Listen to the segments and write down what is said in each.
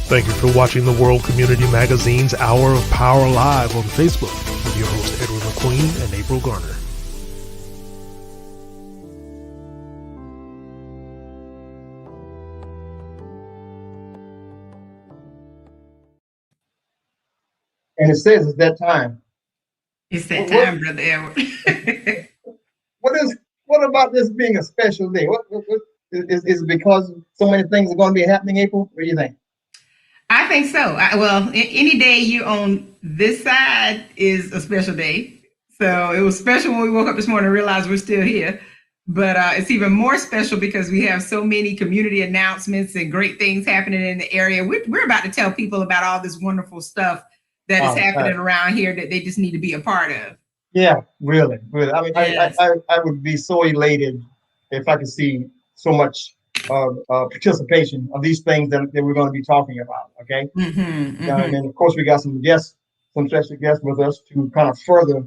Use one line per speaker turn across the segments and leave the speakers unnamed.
Thank you for watching the World Community Magazine's Hour of Power Live on Facebook with your hosts Edward McQueen and April Garner.
And it says it's that time.
It's that time, Brother Edward.
What about this being a special day? What is it because so many things are going to be happening, April? What do you think?
I think so. Any day you're on this side is a special day. So it was special when we woke up this morning and realized we're still here. But it's even more special because we have so many community announcements and great things happening in the area. We're about to tell people about all this wonderful stuff that is happening around here that they just need to be a part of.
Yeah, really. I mean,
yes.
I would be so elated if I could see so much participation of these things that we're going to be talking about. Okay. And then of course we got some special guests with us to kind of further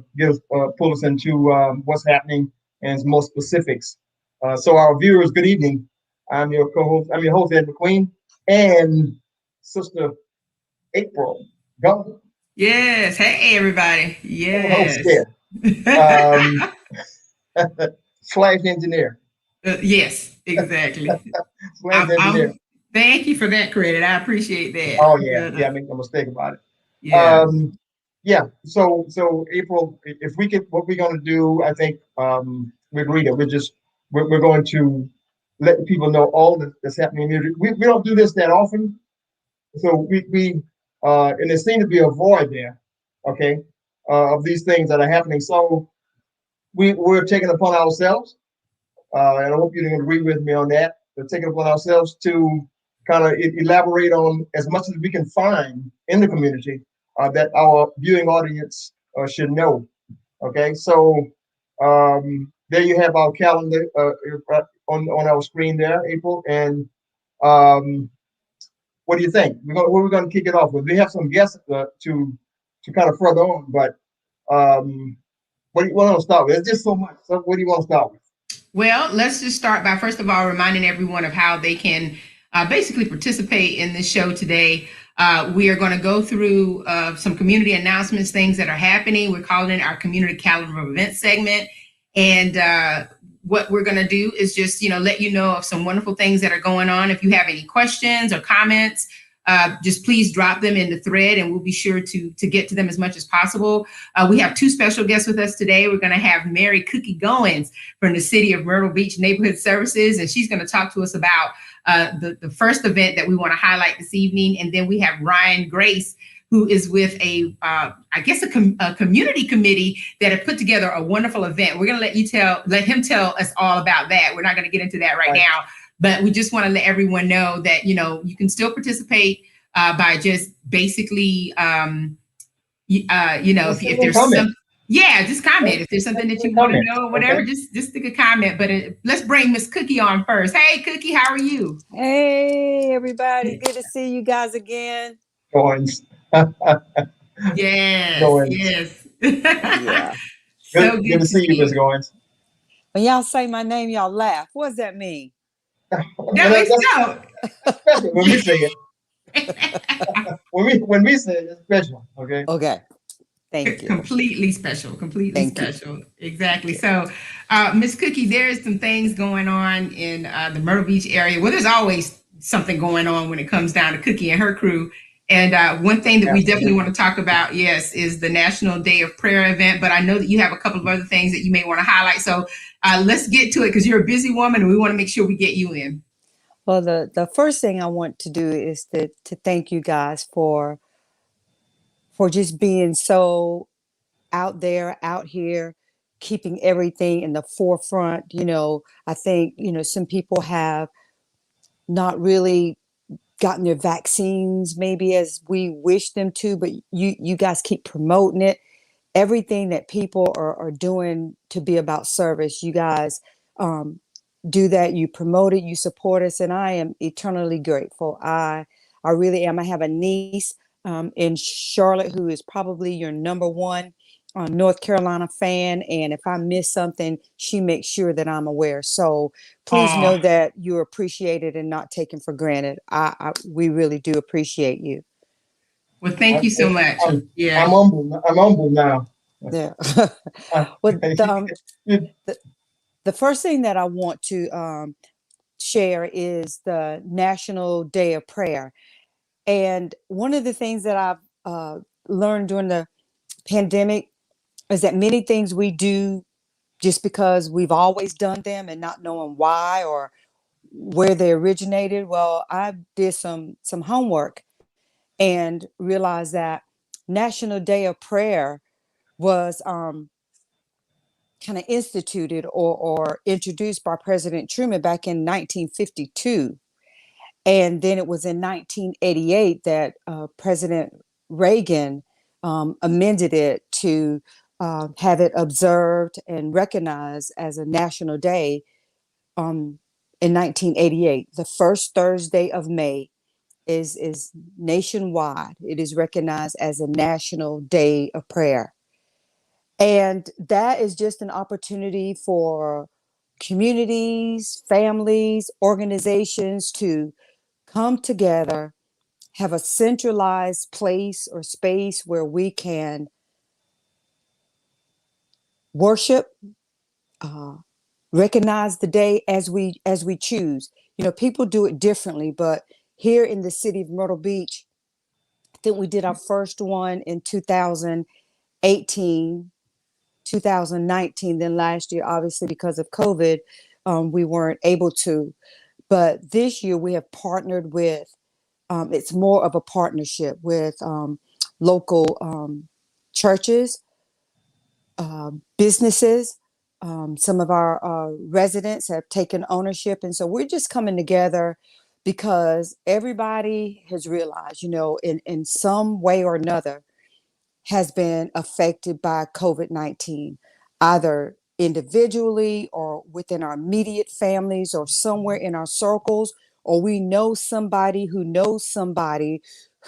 pull us into what's happening and some more specifics. So our viewers, good evening. I'm your host, Ed McQueen, and Sister April Gullah.
Yes. Hey, everybody. Yes.
Slash engineer.
Yes, exactly. Slash engineer. Thank you for that credit. I appreciate that.
Oh yeah, I made no mistake about it.
Yeah.
So April, if we could, what we're going to do, I think we agreed that we're going to let people know all that's happening in the We don't do this that often, so we and there seems to be a void there, okay, of these things that are happening. So we're taking it upon ourselves, and I hope you can agree with me on that. We're taking it upon ourselves to kind of elaborate on as much as we can find in the community that our viewing audience should know. Okay, so there you have our calendar on our screen there, April, and what do you think? We're going to kick it off with. We have some guests to kind of further on, but what do you want to start with? There's just so much. So what do you want to start with?
Well, let's just start by first of all reminding everyone of how they can basically participate in this show today. We are going to go through some community announcements, things that are happening. We're calling it our community calendar of events segment, and what we're going to do is just, let you know of some wonderful things that are going on. If you have any questions or comments, just please drop them in the thread and we'll be sure to get to them as much as possible. We have two special guests with us today. We're going to have Mary Cookie Goins from the City of Myrtle Beach Neighborhood Services, and she's going to talk to us about the first event that we want to highlight this evening. And then we have Ryan Grace, who is with a community committee that have put together a wonderful event. We're going to let him tell us all about that. We're not going to get into that right now, but we just want to let everyone know that, you can still participate by just basically, if there's some, just comment. If there's something that you want to know or whatever, just stick a comment. But let's bring Miss Cookie on first. Hey, Cookie, how are you?
Hey, everybody. Good to see you guys again.
Goins.
Yes.
Yeah.
So
good to see you, Miss Goins.
When y'all say my name, y'all laugh. What does that mean?
That's
special when we say it. when we say it, it's special. Okay.
Okay. Thank you.
Completely special. Exactly. So, Miss Cookie, there's some things going on in the Myrtle Beach area. Well, there's always something going on when it comes down to Cookie and her crew. And one thing that we definitely want to talk about, is the National Day of Prayer event. But I know that you have a couple of other things that you may want to highlight. So let's get to it because you're a busy woman and we want to make sure we get you in.
Well, the first thing I want to do is to thank you guys for just being so out here, keeping everything in the forefront. I think, some people have not really gotten their vaccines maybe as we wish them to, but you guys keep promoting it. Everything that people are doing to be about service, you guys do that. You promote it, you support us, and I am eternally grateful. I really am. I have a niece in Charlotte who is probably your number one North Carolina fan, and if I miss something, she makes sure that I'm aware. So please
Oh,
know that you're appreciated and not taken for granted. We really do appreciate you.
well, thank you so much.
I'm
Yeah.
humble. I'm humble now.
Yeah.
Uh,
Well,
you-
the first thing that I want to share is the National Day of Prayer. And one of the things that I've learned during the pandemic is that many things we do just because we've always done them and not knowing why or where they originated. Well, I did some homework and realized that National Day of Prayer was kind of instituted or introduced by President Truman back in 1952. And then it was in 1988 that President Reagan amended it to have it observed and recognized as a national day in 1988. The first Thursday of May is nationwide. It is recognized as a national day of prayer. And that is just an opportunity for communities, families, organizations to come together, have a centralized place or space where we can worship, uh, recognize the day as we choose. You know, people do it differently, but here in the city of Myrtle Beach, I think we did our first one in 2018, 2019. Then last year, obviously because of COVID, we weren't able to. But this year we have partnered with. It's more of a partnership with local churches, businesses. Some of our residents have taken ownership. And so we're just coming together because everybody has realized, you know, in some way or another, has been affected by COVID-19, either individually or within our immediate families or somewhere in our circles, or we know somebody who knows somebody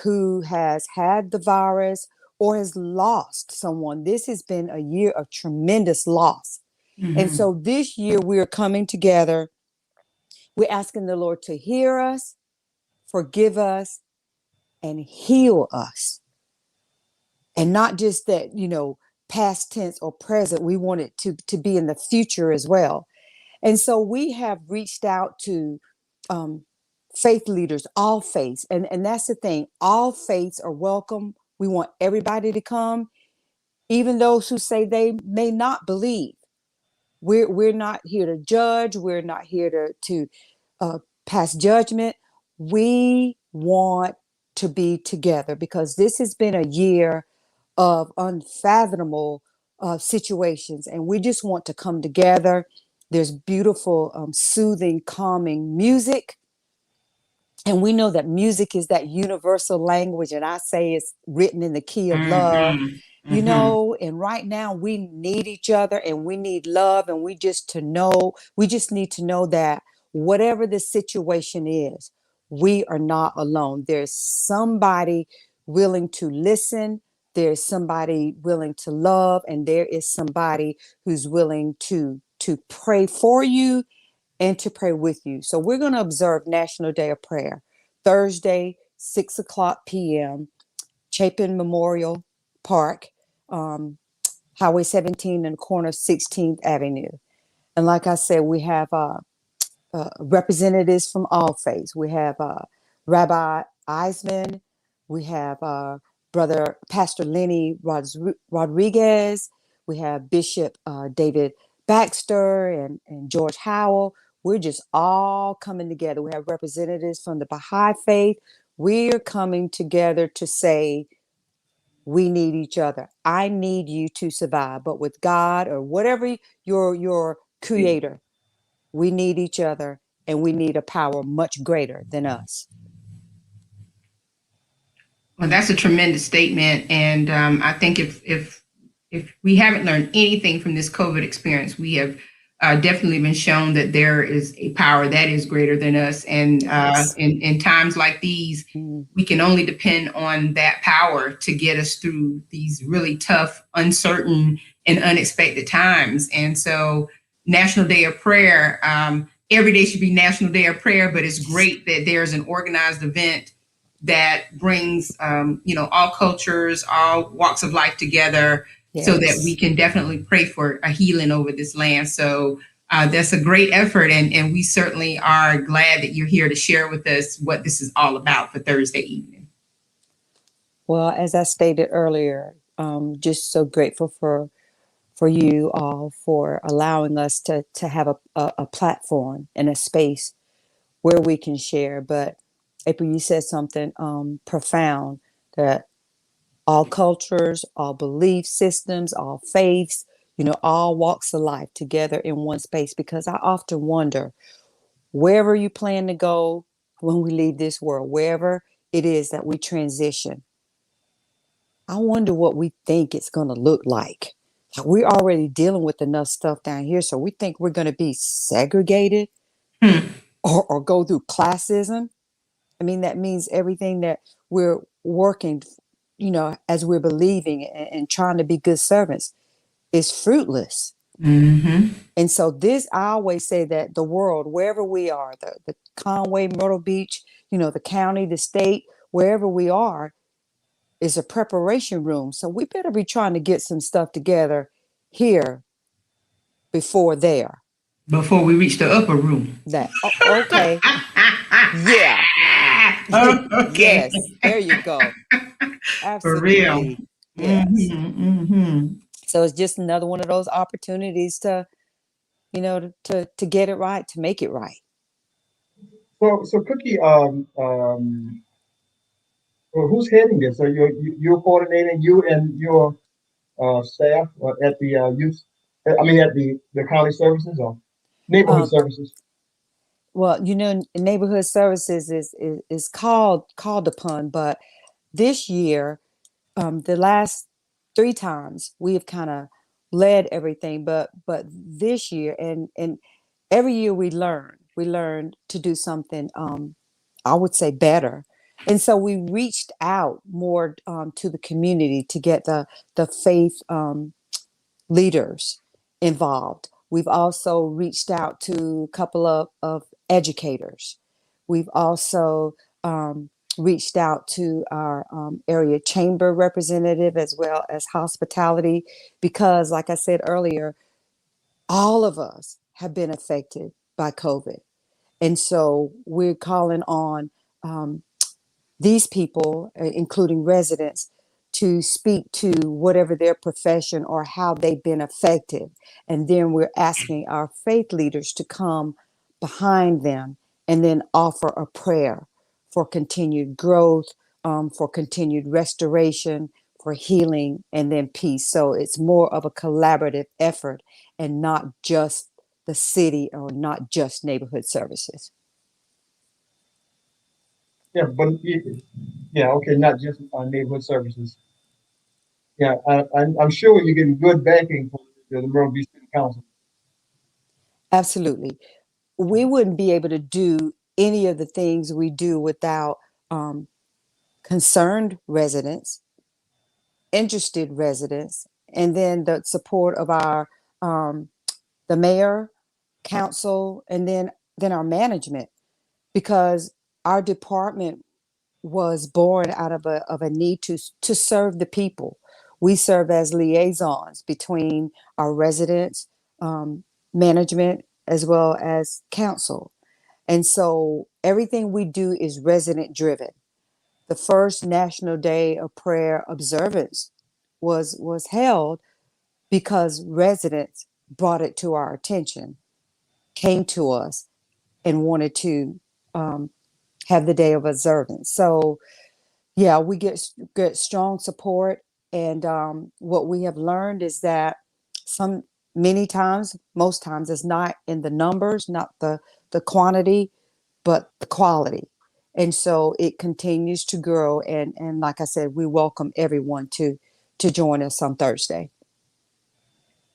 who has had the virus or has lost someone. This has been a year of tremendous loss. And
Mhm.
so this year we're coming together. We're asking the Lord to hear us, forgive us, and heal us. And not just that, you know, past tense or present. We want it to be in the future as well. And so we have reached out to um, faith leaders, all faiths. And that's the thing, all faiths are welcome. We want everybody to come, even those who say they may not believe. We're not here to judge. We're not here to uh, pass judgment. We want to be together because this has been a year of unfathomable situations, and we just want to come together. There's beautiful, soothing, calming music. And we know that music is that universal language, and I say it's written in the key of love,
Mhm.
you
Mhm.
know. And right now we need each other and we need love, and we just need to know that whatever the situation is, we are not alone. There's somebody willing to listen, there's somebody willing to love, and there is somebody who's willing to pray for you and to pray with you. So we're going to observe National Day of Prayer, Thursday, 6 o'clock p.m., Chapin Memorial Park, um, Highway 17 and corner of 16th Avenue. And like I said, we have representatives from all faiths. We have Rabbi Eisman. We have Brother Pastor Lenny Rodriguez. We have Bishop David Baxter and George Howell. We're just all coming together. We have representatives from the Baha'i faith. We're coming together to say we need each other. I need you to survive, but with God or whatever your creator, we need each other, and we need a power much greater than us.
Well, that's a tremendous statement, and I think if we haven't learned anything from this COVID experience, we have definitely been shown that there is a power that is greater than us. And
Yes.
in times like these,
Mm.
we can only depend on that power to get us through these really tough, uncertain, and unexpected times. And so, National Day of Prayer, every day should be National Day of Prayer, but it's great that there's an organized event that brings, all cultures, all walks of life together so that we
Yes.
can definitely pray for a healing over this land. So that's a great effort. And we certainly are glad that you're here to share with us what this is all about for Thursday evening.
Well, as I stated earlier, just so grateful for you all for allowing us to have a platform and a space where we can share. But April, you said something profound, that all cultures, all belief systems, all faiths, all walks of life together in one space. Because I often wonder, wherever you plan to go when we leave this world, wherever it is that we transition, I wonder what we think it's going to look like. Like, we're already dealing with enough stuff down here, so we think we're going to be segregated
Hmm.
or go through classism. I mean, that means everything that we're working, as we're believing and trying to be good servants is fruitless.
Mm-hmm.
And so I always say that the world, wherever we are, the Conway, Myrtle Beach, the county, the state, wherever we are, is a preparation room. So we better be trying to get some stuff together here before there.
Before we reach the upper room.
Okay. Yeah.
Okay.
Yes. There you go.
For real.
Absolutely. Yes.
Mm-hmm. Mm-hmm.
So it's just another one of those opportunities to get it right, to make it right.
So Cookie, well, who's heading this? So you're coordinating, you and your staff at the youth, I mean at the county services or neighborhood
Um,
services.
well, neighborhood services is called upon, but this year, the last 3 times we have kind of led everything, but this year and every year we learn to do something, I would say, better. And so we reached out more to the community to get the faith leaders involved. We've also reached out to a couple of educators. We've also reached out to our area chamber representative as well as hospitality, because, like I said earlier, all of us have been affected by COVID. And so we're calling on um, these people, including residents, to speak to whatever their profession or how they've been affected. And then we're asking our faith leaders to come behind them and then offer a prayer for continued growth, for continued restoration, for healing, and then peace. So it's more of a collaborative effort and not just the city or not just neighborhood services.
Yeah, but yeah, okay, not just neighborhood services. Yeah, I'm sure you're getting good backing from the Myrtle Beach City Council.
Absolutely. We wouldn't be able to do any of the things we do without um, concerned residents, interested residents, and then the support of um, the mayor, council, and then our management, because our department was born out of a need to serve the people. We serve as liaisons between our residents, management, as well as council. And so everything we do is resident driven. The first National Day of Prayer observance was held because residents brought it to our attention, came to us, and wanted to um, have the day of observance. So yeah, we get strong support, and what we have learned is that some many times, most times, it's not in the numbers, not the quantity, but the quality. And so it continues to grow. And like I said, we welcome everyone to join us on Thursday.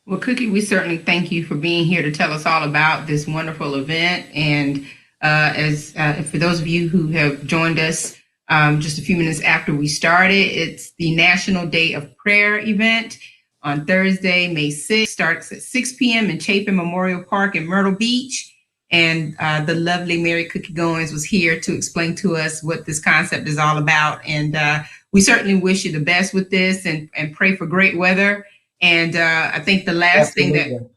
Well, Cookie, we certainly thank you for being here to tell us all about this wonderful event. And as for those of you who have joined us just a few minutes after we started, it's the National Day of Prayer event on Thursday, May 6th. Starts at 6 p.m. in Chapin Memorial Park in Myrtle Beach. And the lovely Mary Cookie Goins was here to explain to us what this concept is all about. And we certainly wish you the best with this and pray for great weather. And I think the last thing that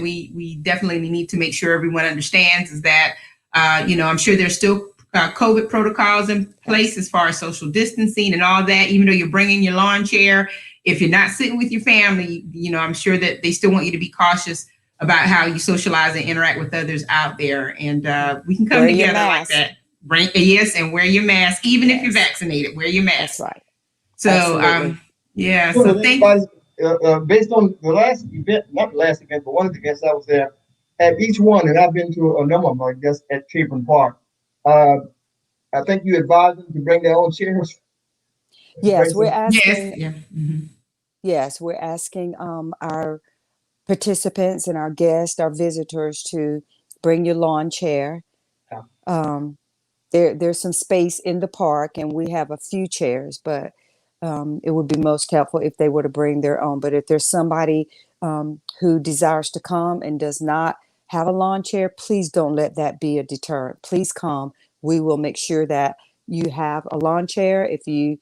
we definitely need to make sure everyone understands is that, I'm sure there's still COVID protocols in place as far as social distancing and all that, even though you're bringing your lawn chair. If you're not sitting with your family, I'm sure that they still want you to be cautious about how you socialize and interact with others out there. And we can come together like that. And wear your mask, even if you're vaccinated, wear your mask.
That's right.
So, so thank you.
Based on the last event, not the last event, but one of the events I was there, at each one, and I've been to a number of them, I guess, at Chapin Park, I think you advised them to bring their own chairs.
Yes, we're asking.
Yes, mm-hmm.
Yes, we're asking our participants and our guests, our visitors, to bring your lawn chair.
Yeah.
There's some space in the park, and we have a few chairs, but it would be most helpful if they were to bring their own. But if there's somebody who desires to come and does not have a lawn chair, please don't let that be a deterrent. Please come. We will make sure that you have a lawn chair. If you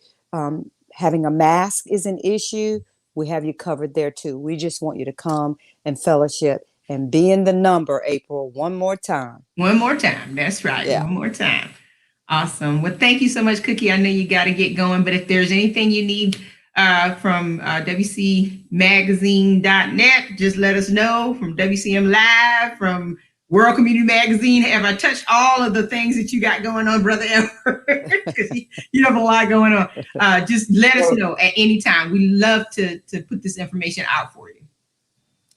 having a mask is an issue, we have you covered there too. We just want you to come and fellowship and be in the number, April, one more time.
One more time. That's right. Yeah. One more time. Awesome. Well, thank you so much, Cookie. I know you got to get going, but if there's anything you need from WCMagazine.net, just let us know. From WCM Live, from World Community Magazine. Have I touched all of the things that you got going on, Brother Edward? Because you have a lot going on. Just let us know at any time. We love to put this information out for you.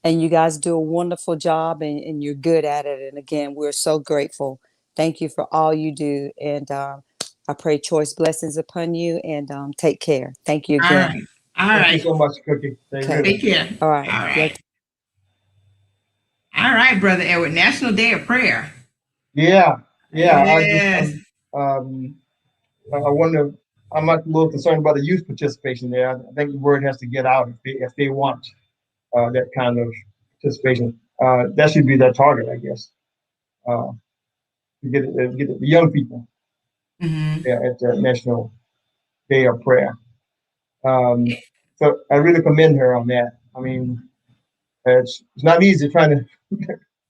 And you guys do a wonderful job, and you're good at it. And again, we're so grateful. Thank you for all you do. And I pray choice blessings upon you, and take care. Thank you again.
All right.
Thank you so much, Cookie.
Take care.
All right.
All right, Brother Edward. National Day of Prayer.
Yeah.
Yes.
I wonder, I'm not a little concerned about the youth participation there. I think the word has to get out if they want that kind of participation. That should be their target, I guess. To get the young people at the National Day of Prayer. So I really commend her on that. I mean, it's not easy trying to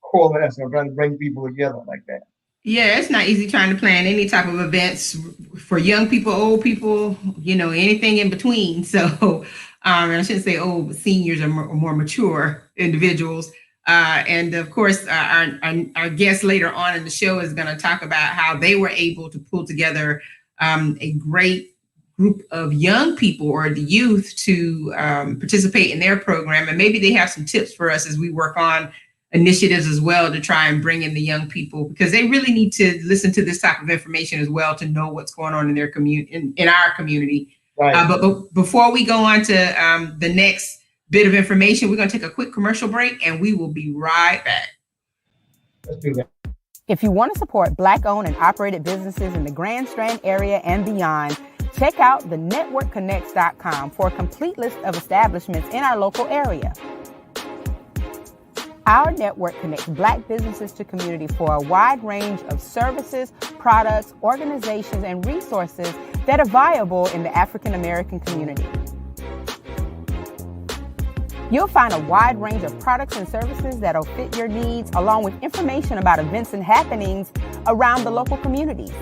coalesce and trying to bring people together like that.
Yeah, it's not easy trying to plan any type of events for young people, old people, anything in between. So I shouldn't say old, but seniors are more mature individuals. And of course, our guest later on in the show is going to talk about how they were able to pull together a great group of young people or the youth to participate in their program. And maybe they have some tips for us as we work on initiatives as well to try and bring in the young people, because they really need to listen to this type of information as well to know what's going on in their community, in our community.
Right.
But before we go on to the next bit of information, we're going to take a quick commercial break and we will be right back.
Let's do that.
If you want to support Black-owned and operated businesses in the Grand Strand area and beyond, check out the networkconnects.com for a complete list of establishments in our local area. Our network connects Black businesses to community for a wide range of services, products, organizations, and resources that are viable in the African American community. You'll find a wide range of products and services that'll fit your needs, along with information about events and happenings around the local communities.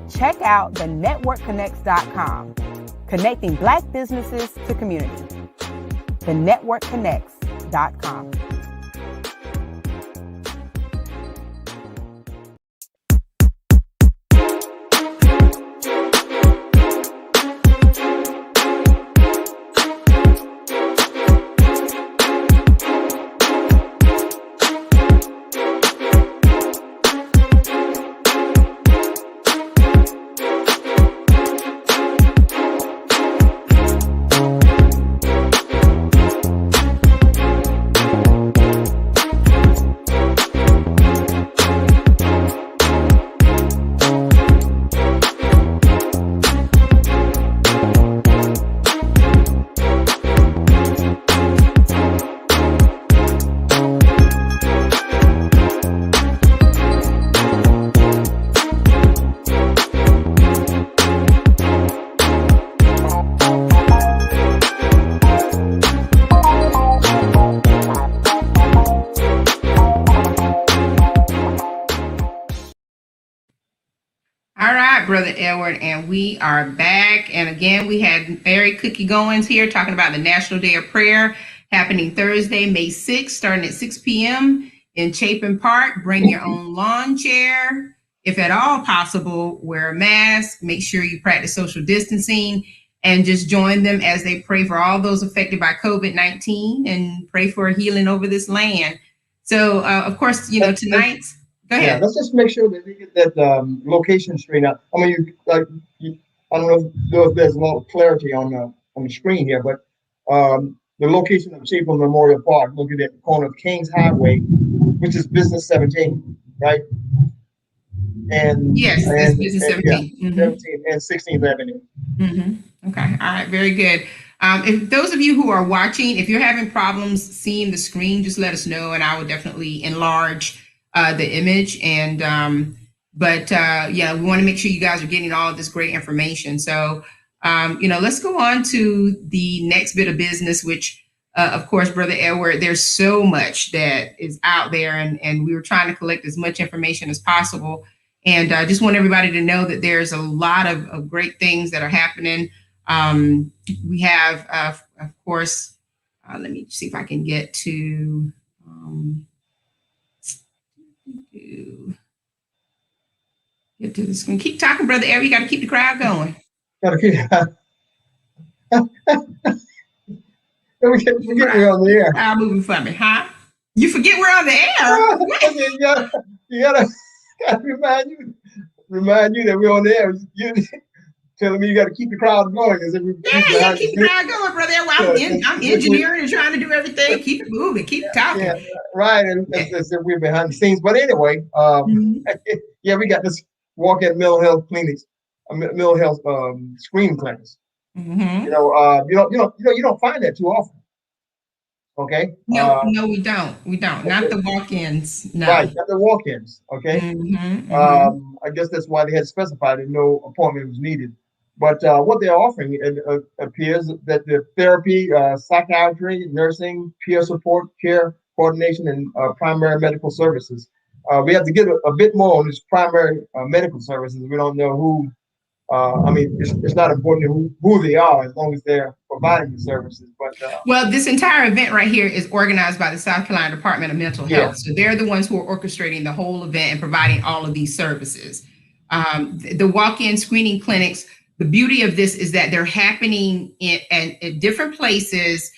Check out the networkconnects.com, connecting Black businesses to community. The networkconnects.com.
right, Brother Edward, and we are back. And again, we had Mary Cookie Goins here talking about the National Day of Prayer happening Thursday, May 6th, starting at 6 p.m. in Chapin Park. Bring your own lawn chair. If at all possible, wear a mask. Make sure you practice social distancing and just join them as they pray for all those affected by COVID-19 and pray for healing over this land. So, of course, you know, tonight. Go ahead.
Yeah, let's just make sure that we get that location straightened out. I mean, I don't know if there's a lot of clarity on the screen here, but the location of Chapin Memorial Park, located at the corner of Kings Highway, which is Business 17, right? And
yes,
and,
Business
and
17.
Yeah, 17 and 16th Avenue.
Okay, all right, very good. If those of you who are watching, if you're having problems seeing the screen, just let us know, and I will definitely enlarge the image. And yeah, we want to make sure you guys are getting all of this great information. So you know, let's go on to the next bit of business, which of course, Brother Edward, there's so much that is out there, and we were trying to collect as much information as possible. And I just want everybody to know that there's a lot of great things that are happening. We have, of course, let me see if I can get to the screen. Keep talking, Brother Edward. You got to keep the crowd going.
Gotta keep. We get on the air.
Crowd moving for me, huh? You forget we're on the air.
you gotta remind you that we're on the air. You telling me you got to keep the crowd going.
Yeah, you got to keep the crowd going, Brother Edward. I'm engineering and trying to do everything. Keep it moving. Keep talking.
Yeah, right. And as if we're behind the scenes. But anyway, yeah, we got this walk-in mental health clinics, mental health screening clinics. You know, you don't find that too often. Okay.
No, we don't. We don't. Okay. Not the walk-ins. No.
Right, not the walk-ins. Okay. I guess that's why they had specified that no appointment was needed. But what they're offering, it appears that the therapy, psychiatry, nursing, peer support, care coordination, and primary medical services. We have to get a bit more on these primary medical services. We don't know who. I mean, it's not important who they are as long as they're providing the services. But
well, this entire event right here is organized by the South Carolina Department of Mental Health. So they're the ones who are orchestrating the whole event and providing all of these services. The walk-in screening clinics, the beauty of this is that they're happening in different places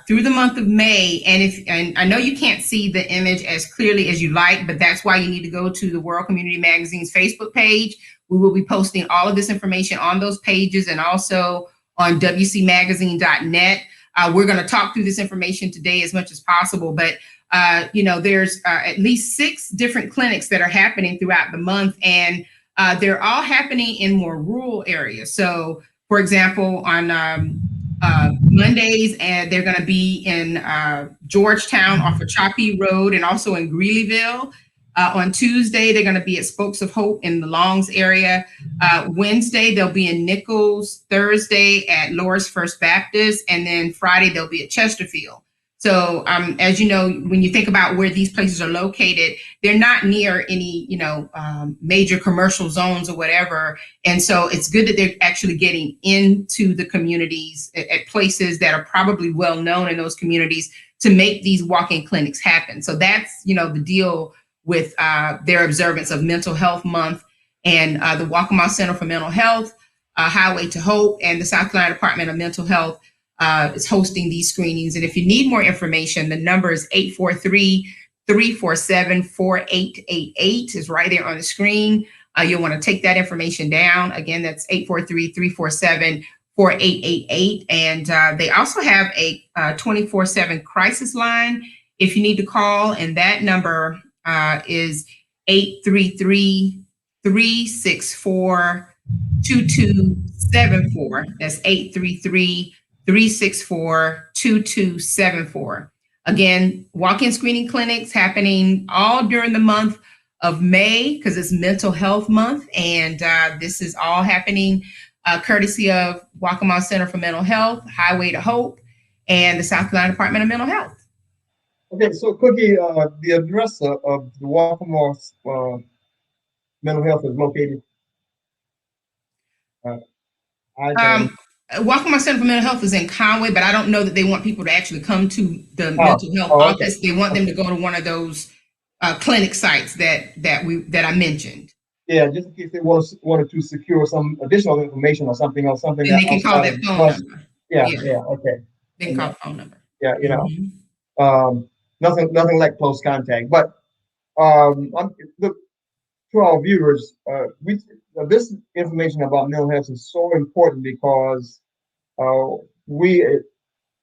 through the month of May. And I know you can't see the image as clearly as you like, but that's why you need to go to the World Community Magazine's Facebook page. We will be posting all of this information on those pages and also on wcmagazine.net. We're going to talk through this information today as much as possible, but you know, there's at least 6 different clinics that are happening throughout the month, and they're all happening in more rural areas. So, for example, on Mondays, and they're going to be in Georgetown off of Choppy Road, and also in Greeleyville. On Tuesday, they're going to be at Spokes of Hope in the Longs area. Wednesday, they'll be in Nichols. Thursday at Loris First Baptist. And then Friday, they'll be at Chesterfield. So as you know, when you think about where these places are located, they're not near any, you know, major commercial zones or whatever. And so it's good that they're actually getting into the communities at places that are probably well known in those communities to make these walk-in clinics happen. So that's, you know, the deal with their observance of Mental Health Month, and the Waccamaw Center for Mental Health, Highway to Hope, and the South Carolina Department of Mental Health is hosting these screenings. And if you need more information, the number is 843-347-4888 is right there on the screen. You'll want to take that information down. Again, that's 843-347-4888. And they also have a 24/7 crisis line if you need to call, and that number is 833-364-2274. That's 833-364-2274. Again, walk-in screening clinics happening all during the month of May because it's Mental Health Month, and this is all happening courtesy of Waccamaw Center for Mental Health, Highway to Hope, and the South Carolina Department of Mental Health.
Okay, so Cookie, the address of the Waccamaw Mental Health is located? I don't.
Walkmore Center for Mental Health is in Conway, but I don't know that they want people to actually come to the
Oh,
mental health
oh, okay.
office. They want them
Okay.
to go to one of those clinic sites that I mentioned.
Yeah, just in case they wanted to secure some additional information or something
Then they can call
outside
that
of the
phone
bus.
number.
Yeah,
Yeah,
yeah, okay.
they can call the phone number.
Yeah,
Mhm.
nothing like close contact. But look, to our viewers, this information about mental health is so important because we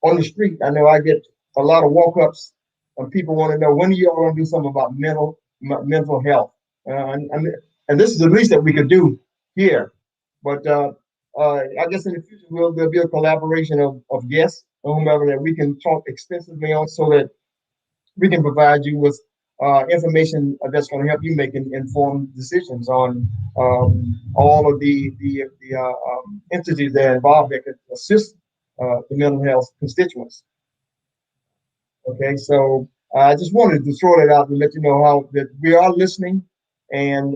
on the street, I know I get a lot of walk-ups, and people want to know when are you all going to do something about mental health, and this is the least that we could do here. But I guess in the future there'll be a collaboration of guests or whomever that we can talk extensively on, so that we can provide you with information that's going to help you make informed decisions on all of the entities that are involved that could assist the mental health constituents. Okay, so I just wanted to throw that out to let you know how that we are listening, and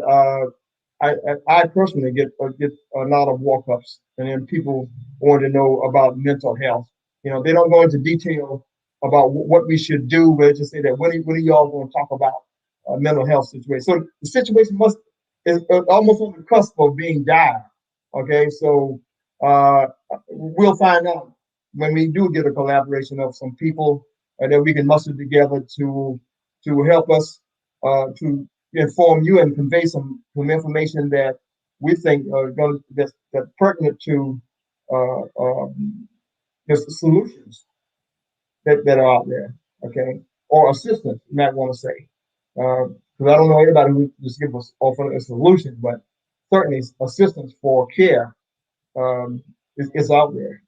I personally get a lot of walk-ups, and then people want to know about mental health. They don't go into detail about what we should do, but just say that when are y'all going to talk about mental health situation? So the situation is almost on the cusp of being dire. Okay, so we'll find out when we do get a collaboration of some people that we can muster together to help us to inform you and convey some information that we think are going that's pertinent to the solutions that are out there, okay, or assistance you might want to say, because I don't know anybody who just give us offer a solution, but certainly assistance for care is out there.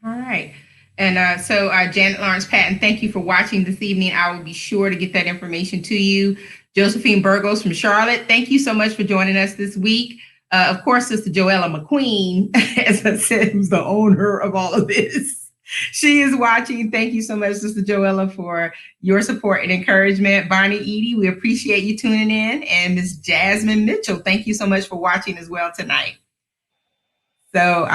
All right. And so Janet Lawrence Patton, thank you for watching this evening. I will be sure to get that information to you. Josephine Burgos from Charlotte, thank you so much for joining us this week. Of course, Sister Joella McQueen, as I said, who's the owner of all of this. She is watching. Thank you so much, Sister Joella, for your support and encouragement. Bonnie Edie, we appreciate you tuning in. And Miss Jasmine Mitchell, thank you so much for watching as well tonight. So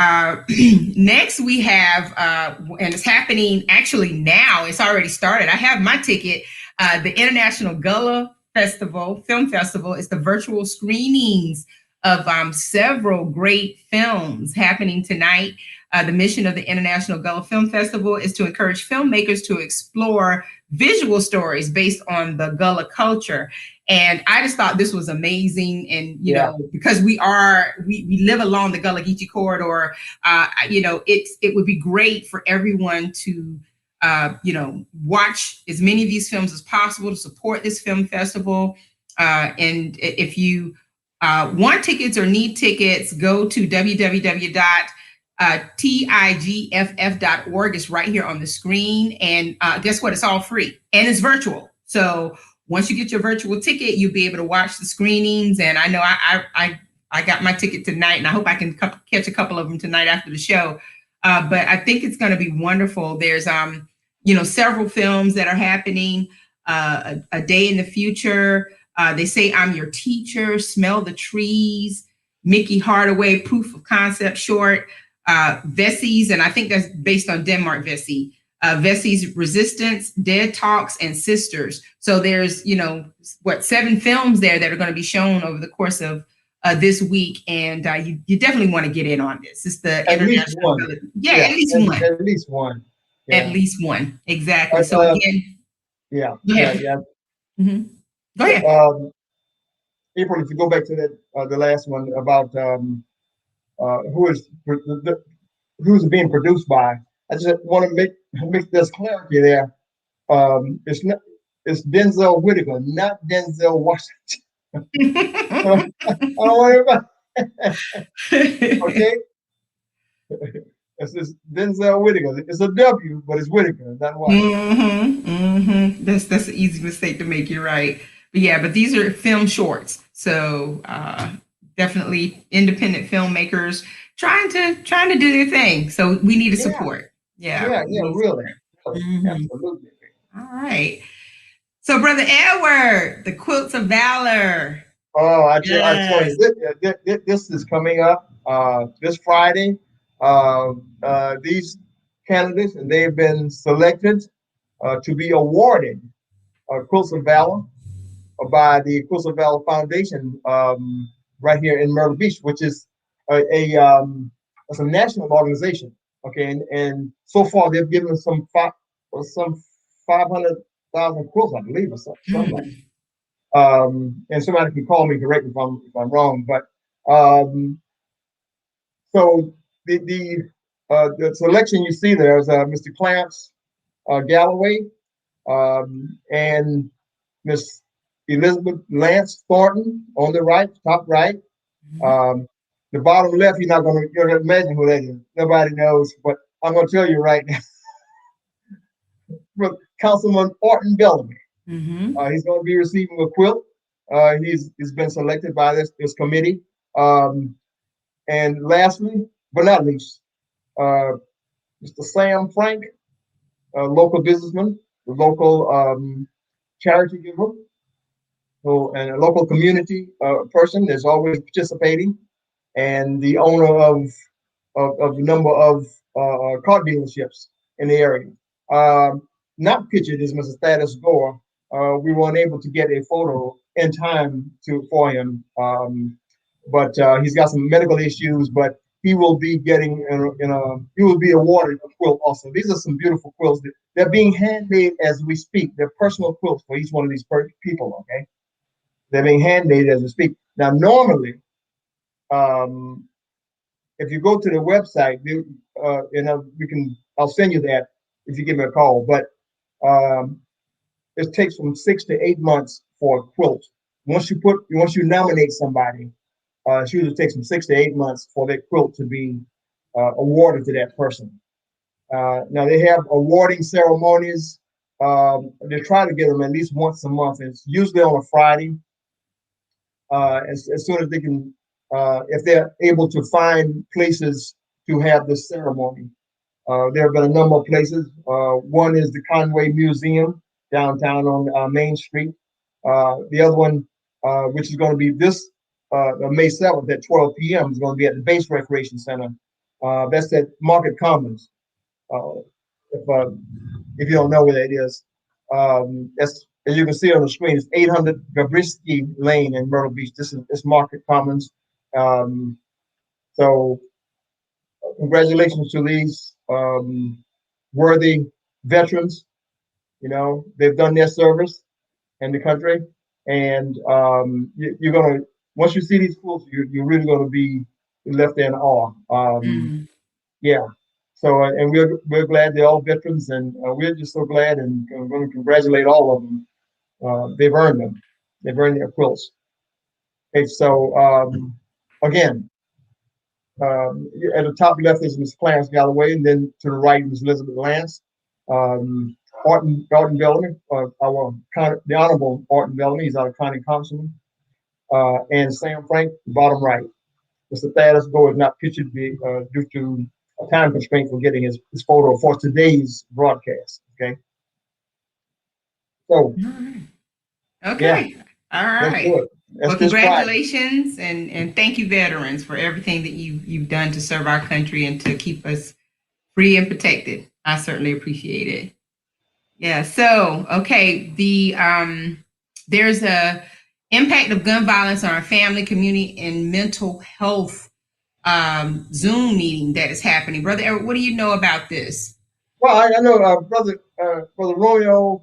next we have, and it's happening actually now, it's already started. I have my ticket, the International Gullah Film Festival. It's the virtual screenings of several great films happening tonight. The mission of the International Gullah Film Festival is to encourage filmmakers to explore visual stories based on the Gullah culture. And I just thought this was amazing. And, you know, because we live along the Gullah Geechee corridor, it would be great for everyone to, watch as many of these films as possible to support this film festival. And if you want tickets or need tickets, go to www.tigff.org. It's right here on the screen. And guess what? It's all free and it's virtual. So once you get your virtual ticket, you'll be able to watch the screenings. And I know I got my ticket tonight, and I hope I can catch a couple of them tonight after the show. But I think it's going to be wonderful. There's, several films that are happening. A Day in the Future. They Say I'm Your Teacher. Smell the Trees. Mickey Hardaway, Proof of Concept short. Vessie's, and I think that's based on Denmark Vessie. Vessie's Resistance, Dead Talks, and Sisters. So there's, 7 films there that are going to be shown over the course of this week, and you definitely want to get in on this. It's the
at least one.
At least one.
At least one. Yeah.
At least one. Exactly. So again.
Yeah.
Mm-hmm. Go ahead.
April, if you go back to that the last one about who's being produced by, I just want to make this clarity there. It's Denzel Whitaker, not Denzel Washington. I don't want everybody. Okay. It's just Denzel Whitaker. It's a W, but it's Whitaker, not Washington.
That's an easy mistake to make. You're right. But these are film shorts. So definitely independent filmmakers trying to do their thing. So we need to support.
Really. Absolutely.
All right. So Brother Edward, the Quilts of Valor.
Oh, I tell
Yes.
you, this is coming up this Friday. These candidates, and they've been selected to be awarded Quilts of Valor by the Quilts of Valor Foundation right here in Myrtle Beach, which is it's a national organization. Okay, and so far they've given us some 500,000 quilts, I believe, or something like that. And somebody can call me, correct me if I'm wrong, but so the selection you see there is Mr. Clarence Galloway and Miss Elizabeth Lance Thornton on the right, top right. The bottom left, you're gonna imagine who that is. Nobody knows, but I'm gonna tell you right now. Councilman Orton Bellamy. He's going to be receiving a quilt. He's been selected by this committee. And lastly, but not least, Mr. Sam Frank, a local businessman, a local charity giver, and a local community person that's always participating, and the owner of a number of car dealerships in the area. Not pictured is Mr. Thaddeus Gore. We weren't able to get a photo in time for him, but he's got some medical issues. But he will be getting, he will be awarded a quilt also. These are some beautiful quilts. They're being handmade as we speak. They're personal quilts for each one of these people. Okay, they're being handmade as we speak. Now, normally, if you go to the website, I'll send you that if you give me a call. But it takes from 6 to 8 months for a quilt. Once you nominate somebody, it usually takes from 6 to 8 months for that quilt to be awarded to that person. Now they have awarding ceremonies. They try to get them at least once a month. It's usually on a Friday. As soon as they can, if they're able to find places to have this ceremony. There have been a number of places. One is the Conway Museum downtown on Main Street. The other one, which is going to be this May 7th at 12 p.m., is going to be at the Base Recreation Center. That's at Market Commons. If you don't know where that is, that's, as you can see on the screen, it's 800 Gabrisky Lane in Myrtle Beach. This is Market Commons. So congratulations to these worthy veterans. They've done their service in the country, and you're gonna, once you see these quilts, you're really gonna be left in awe. Yeah. So and we're glad they're all veterans, and we're just so glad, and I'm going to congratulate all of them. They've earned them. They've earned their quilts. Okay, so again, at the top left is Ms. Clarence Galloway, and then to the right is Elizabeth Lance. Orton Bellamy, the Honorable Orton Bellamy, he's our county councilman, and Sam Frank, bottom right. Mr. Thaddeus Gore is not pictured due to a time constraint for getting his photo for today's broadcast. Okay. So.
Okay.
Yeah,
all right. Well,
this
congratulations and thank you, veterans, for everything that you've done to serve our country and to keep us free and protected. I certainly appreciate it. Yeah. So, okay, there's a impact of gun violence on our family, community, and mental health Zoom meeting that is happening. Brother Eric, what do you know about this?
Well, I know Brother Romeo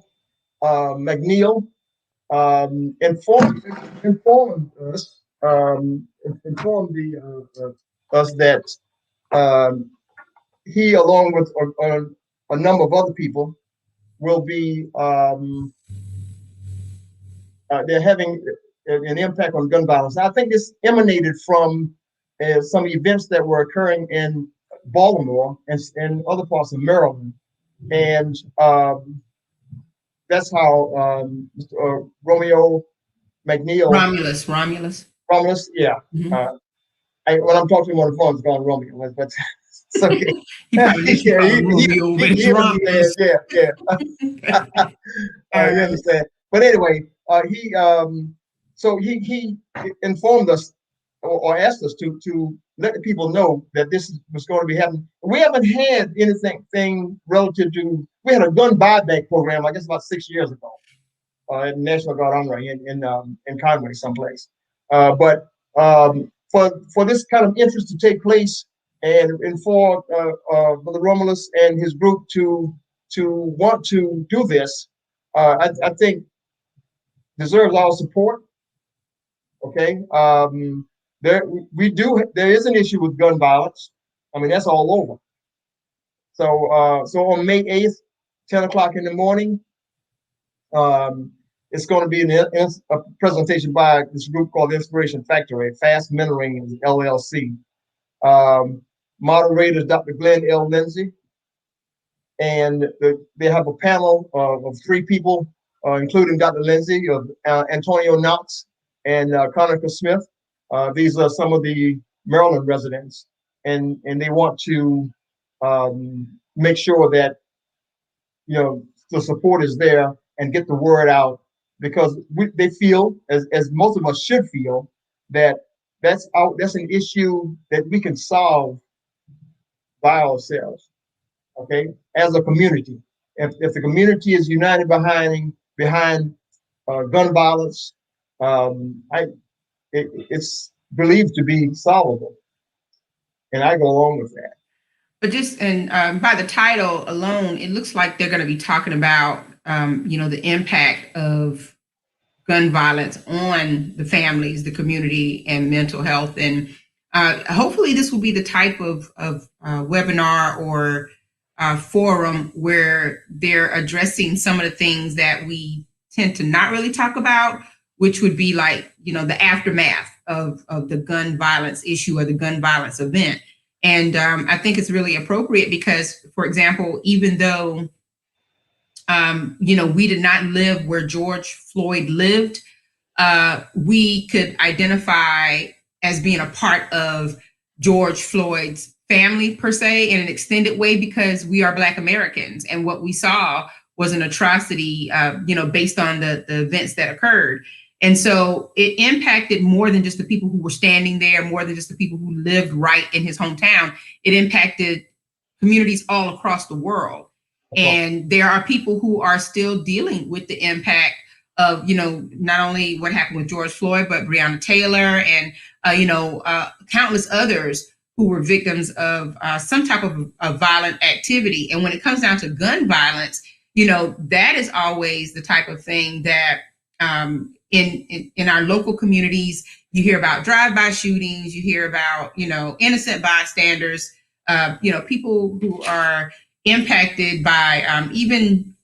McNeil informed us, us that he, along with a number of other people, will be they're having an impact on gun violence. I think this emanated from some events that were occurring in Baltimore and other parts of Maryland, and that's how Romeo McNeil. Romulus, yeah.
Mm-hmm.
When I'm talking to him on the phone, it's called Romeo, but it's okay.
He probably Romeo, but it's Romulus.
Yeah. You understand. But anyway, he So he informed us or asked us to let the people know that this was going to be happening. We haven't had anything relative to. We had a gun buyback program, I guess, about 6 years ago, at National Guard Armory in Conway, someplace. But for this kind of interest to take place, and for Brother Romulus and his group to want to do this, I think deserves our support. Okay. There is an issue with gun violence. I mean, that's all over. So on May 8th, 10 o'clock in the morning, it's going to be a presentation by this group called Inspiration Factory, Fast Mentoring LLC. Moderator is Dr. Glenn L. Lindsay. And they have a panel of 3 people, including Dr. Lindsay, of Antonio Knox, and Conica Smith. These are some of the Maryland residents, and they want to make sure that the support is there and get the word out, because they feel, as most of us should feel, that that's an issue that we can solve by ourselves. Okay, as a community, if the community is united behind gun violence, it's believed to be solvable, and I go along with that.
But just by the title alone, it looks like they're going to be talking about the impact of gun violence on the families, the community, and mental health. And hopefully, this will be the type of webinar or forum where they're addressing some of the things that we tend to not really talk about, which would be like, the aftermath of the gun violence issue or the gun violence event. And I think it's really appropriate because, for example, even though, we did not live where George Floyd lived, we could identify as being a part of George Floyd's family, per se, in an extended way, because we are Black Americans. And what we saw was an atrocity, based on the events that occurred. And so it impacted more than just the people who were standing there, more than just the people who lived right in his hometown. It impacted communities all across the world. And there are people who are still dealing with the impact of, not only what happened with George Floyd, but Breonna Taylor and, countless others who were victims of some type of violent activity. And when it comes down to gun violence, that is always the type of thing that in our local communities, you hear about drive-by shootings, you hear about, innocent bystanders, people who are impacted by even,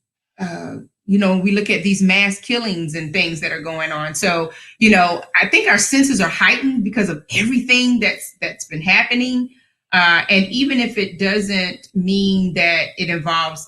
we look at these mass killings and things that are going on. So, I think our senses are heightened because of everything that's been happening. And even if it doesn't mean that it involves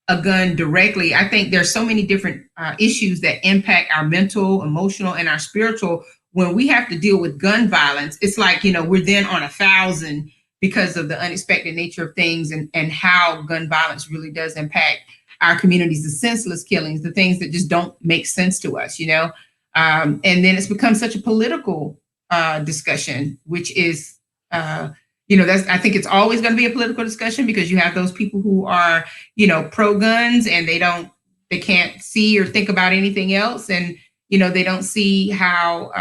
a gun directly, I think there's so many different issues that impact our mental, emotional, and our spiritual. When we have to deal with gun violence, it's like, we're then on 1,000 because of the unexpected nature of things and how gun violence really does impact our communities, the senseless killings, the things that just don't make sense to us, and then it's become such a political discussion, which is, I think it's always going to be a political discussion because you have those people who are, pro guns and they can't see or think about anything else. And, they don't see how,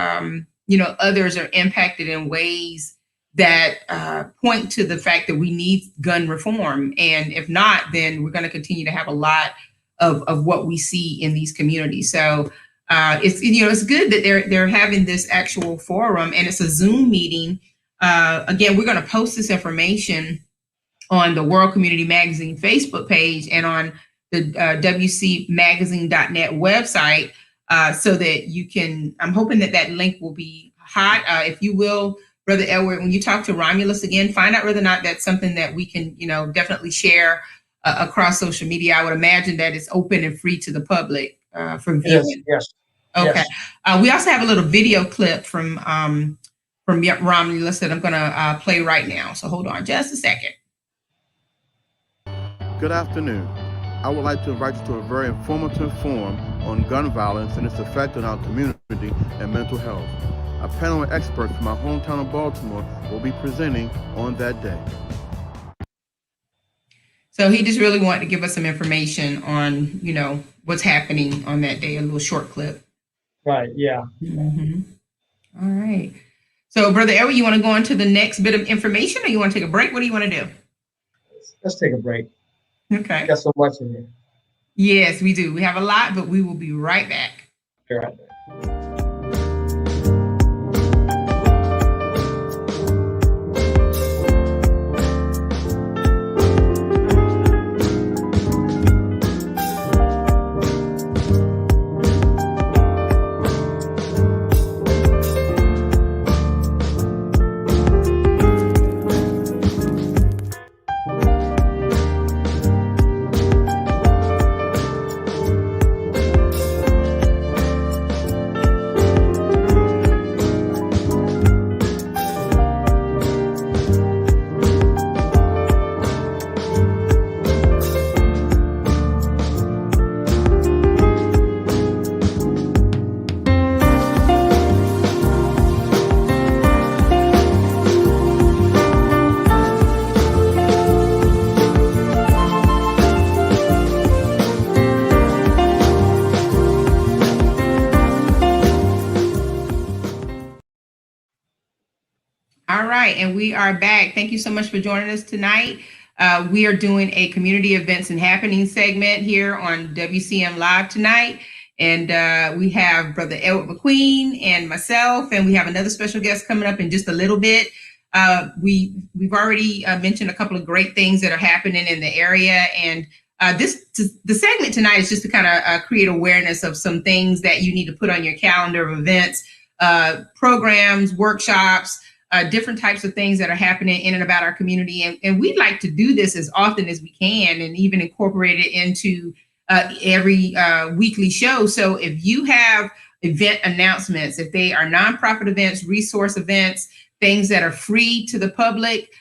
others are impacted in ways that point to the fact that we need gun reform. And if not, then we're going to continue to have a lot of what we see in these communities. So it's good that they're having this actual forum, and it's a Zoom meeting. Again, we're going to post this information on the World Community Magazine Facebook page and on the wcmagazine.net website, so that you can, I'm hoping that link will be hot. If you will, Brother Edward, when you talk to Romulus again, find out whether or not that's something that we can, definitely share across social media. I would imagine that it's open and free to the public for viewing.
Yes.
Okay. Yes. We also have a little video clip from Romulus that I'm going to play right now. So hold on just a second.
Good afternoon. I would like to invite you to a very informative forum on gun violence and its effect on our community and mental health. A panel of experts from my hometown of Baltimore will be presenting on that day.
So he just really wanted to give us some information on, what's happening on that day, a little short clip.
Right, yeah.
Mm-hmm. All right. So, Brother Edward, you want to go on to the next bit of information, or you want to take a break? What do you want to do?
Let's take a break.
Okay.
Got so much in here.
Yes, we do. We have a lot, but we will be right back.
All right.
All right, and we are back. Thank you so much for joining us tonight. We are doing a community events and happenings segment here on WCM Live tonight. And we have Brother Edward McQueen and myself, and we have another special guest coming up in just a little bit. We've already mentioned a couple of great things that are happening in the area. And the segment tonight is just to kind of create awareness of some things that you need to put on your calendar of events, programs, workshops, different types of things that are happening in and about our community. And we'd like to do this as often as we can and even incorporate it into every weekly show. So if you have event announcements, if they are nonprofit events, resource events, things that are free to the public,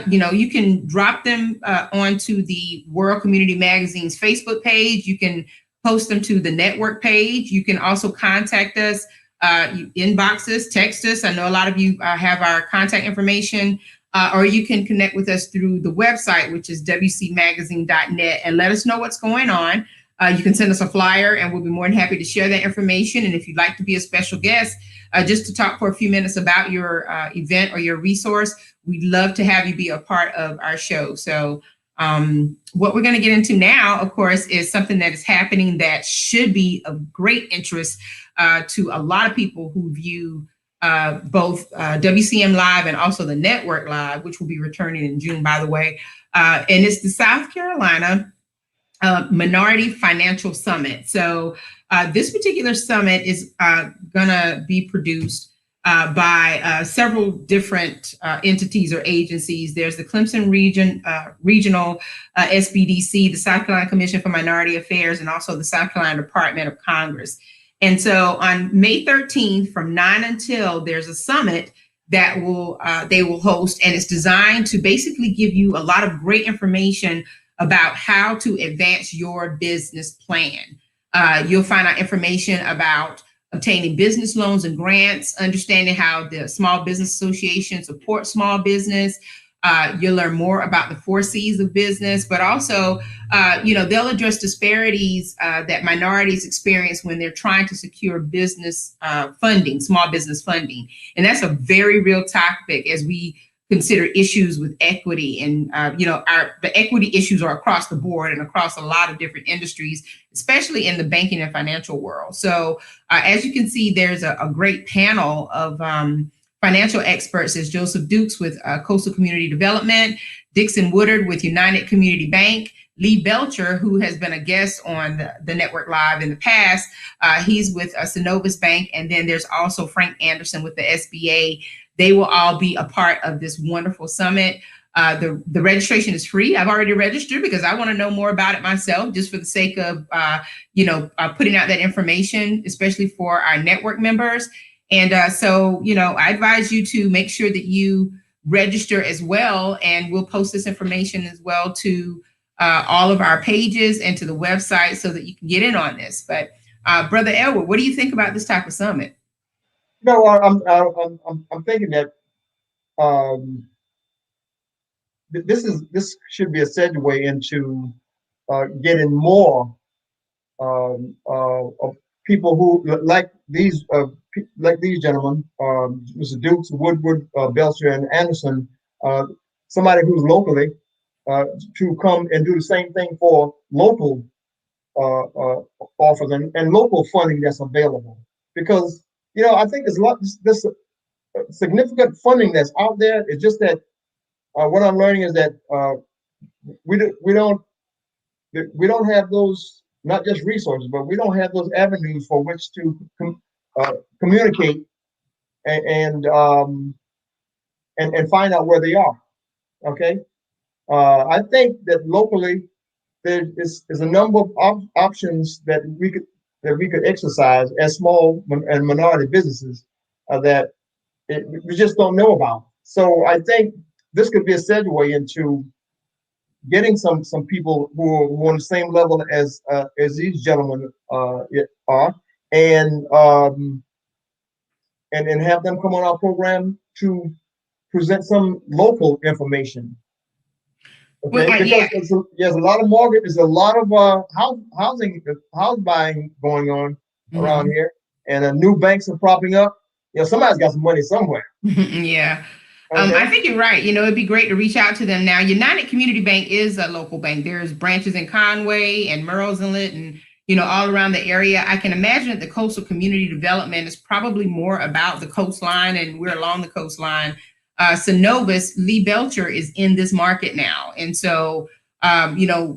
you can drop them onto the World Community Magazine's Facebook page. You can post them to the network page. You can also contact us. You inbox us, text us. I know a lot of you have our contact information, or you can connect with us through the website, which is wcmagazine.net, and let us know what's going on. You can send us a flyer, and we'll be more than happy to share that information. And if you'd like to be a special guest, just to talk for a few minutes about your event or your resource, we'd love to have you be a part of our show. So what we're going to get into now, of course, is something that is happening that should be of great interest to a lot of people who view both WCM Live and also the Network Live, which will be returning in June, by the way. And it's the South Carolina Minority Financial Summit. So this particular summit is going to be produced by several different entities or agencies. There's the Clemson Regional SBDC, the South Carolina Commission for Minority Affairs, and also the South Carolina Department of Congress. And so on May 13th from 9 until, there's a summit that they will host, and it's designed to basically give you a lot of great information about how to advance your business plan. You'll find out information about obtaining business loans and grants, understanding how the Small Business Association supports small business. You'll learn more about the 4 C's of business, but also, they'll address disparities that minorities experience when they're trying to secure business funding, small business funding. And that's a very real topic as we consider issues with equity. And, the equity issues are across the board and across a lot of different industries, especially in the banking and financial world. So as you can see, there's a great panel of financial experts. Is Joseph Dukes with Coastal Community Development, Dixon Woodard with United Community Bank, Lee Belcher, who has been a guest on the Network Live in the past. He's with Synovus Bank. And then there's also Frank Anderson with the SBA. They will all be a part of this wonderful summit. The registration is free. I've already registered because I want to know more about it myself, just for the sake of, putting out that information, especially for our network members. And so, I advise you to make sure that you register as well. And we'll post this information as well to all of our pages and to the website so that you can get in on this. But Brother Edward, what do you think about this type of summit?
No, I'm thinking that this should be a segue into getting more of people who like these gentlemen, Mr. Dukes, Woodward, Belcher, and Anderson, somebody who's locally to come and do the same thing for local offers and local funding that's available. Because I think there's a lot this significant funding that's out there. It's just that what I'm learning is that we don't have those, not just resources, but we don't have those avenues for which to communicate and find out where they are. Okay, I think that locally there is a number of options that we could exercise as small and minority businesses that we just don't know about. So I think this could be a segue into getting some people who are on the same level as these gentlemen are, and have them come on our program to present some local information. Okay,
Well,
because there's a lot of mortgage, there's a lot of house buying going on around here, and new banks are propping up. Somebody's got some money somewhere.
Yeah.
Okay.
I think you're right. It'd be great to reach out to them now. United Community Bank is a local bank. There's branches in Conway and Murrells Inlet and, all around the area. I can imagine that the coastal community development is probably more about the coastline, and we're along the coastline. Synovus, Lee Belcher is in this market now. And so,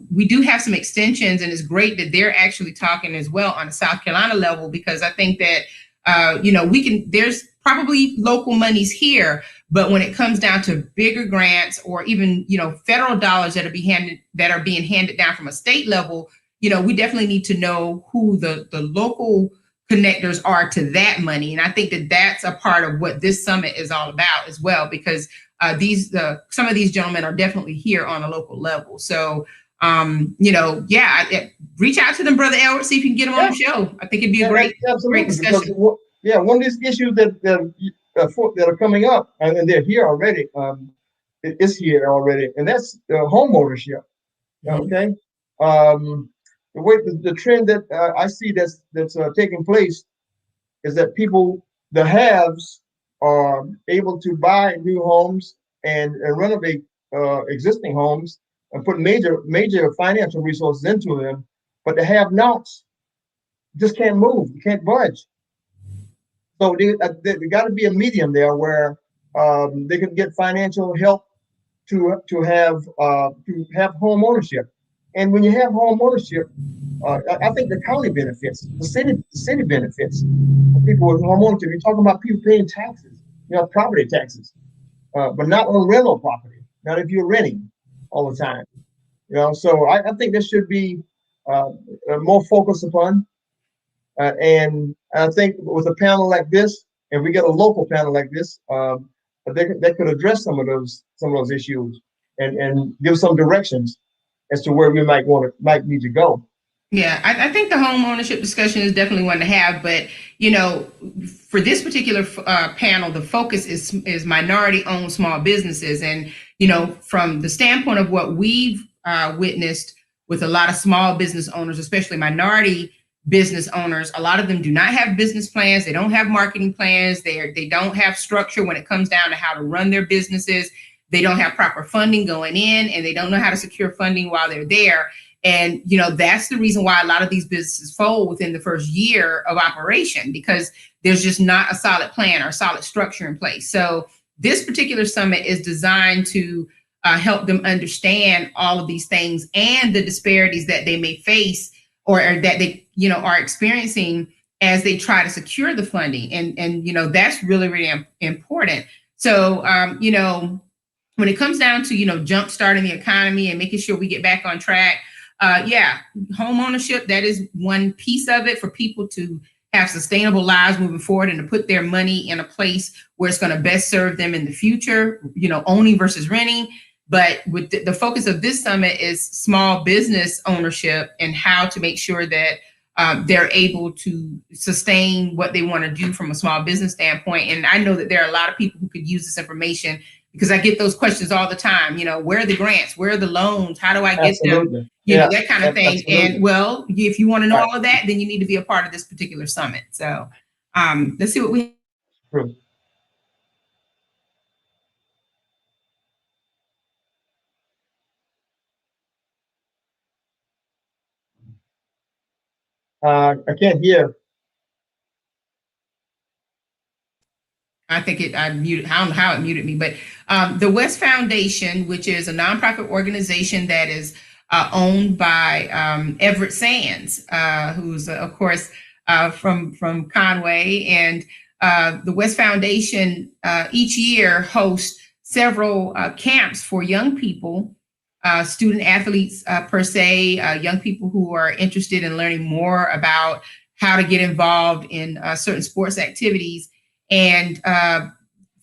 we do have some extensions, and it's great that they're actually talking as well on the South Carolina level, because I think that, there's probably local monies here, but when it comes down to bigger grants or even, federal dollars that are being handed down from a state level, we definitely need to know who the local connectors are to that money. And I think that that's a part of what this summit is all about as well, because some of these gentlemen are definitely here on a local level. So, reach out to them, Brother Edward, see if you can get them on the show. I think it'd be a great discussion.
Because, one of these issues that are coming up, and they're here already, it's here already, and that's home ownership. Okay, the trend that I see that's taking place is that the haves are able to buy new homes and renovate existing homes and put major financial resources into them, but the have-nots just can't move, can't budge. So there got to be a medium there where they can get financial help to have home ownership. And when you have home ownership, I think the county benefits, the city benefits people with home ownership. You're talking about people paying taxes, property taxes, but not on rental property. Not if you're renting all the time. So I think this should be more focused upon. And I think with a panel like this, if we get a local panel like this, that could address some of those issues and give some directions as to where we might need to go.
Yeah, I think the home ownership discussion is definitely one to have, but for this particular panel, the focus is minority-owned small businesses, and from the standpoint of what we've witnessed with a lot of small business owners, especially minority business owners, a lot of them do not have business plans. They don't have marketing plans. They don't have structure when it comes down to how to run their businesses. They don't have proper funding going in, and they don't know how to secure funding while they're there. And, that's the reason why a lot of these businesses fold within the first year of operation, because there's just not a solid plan or solid structure in place. So this particular summit is designed to help them understand all of these things and the disparities that they may face or that they, are experiencing as they try to secure the funding. And that's really, really important. So, when it comes down to, jumpstarting the economy and making sure we get back on track, home ownership, that is one piece of it for people to have sustainable lives moving forward and to put their money in a place where it's going to best serve them in the future, owning versus renting. But with the focus of this summit is small business ownership and how to make sure that they're able to sustain what they want to do from a small business standpoint. And I know that there are a lot of people who could use this information, because I get those questions all the time. You know, where are the grants? Where are the loans? How do I get them? You know, that kind of thing. Absolutely. And well, if you want to know all of that, then you need to be a part of this particular summit. So let's see what we have.
I can't hear.
I think I muted, I don't know how it muted me, but the West Foundation, which is a nonprofit organization that is owned by Everett Sands, who's of course from Conway, and the West Foundation each year hosts several camps for young people, student athletes per se, young people who are interested in learning more about how to get involved in certain sports activities. And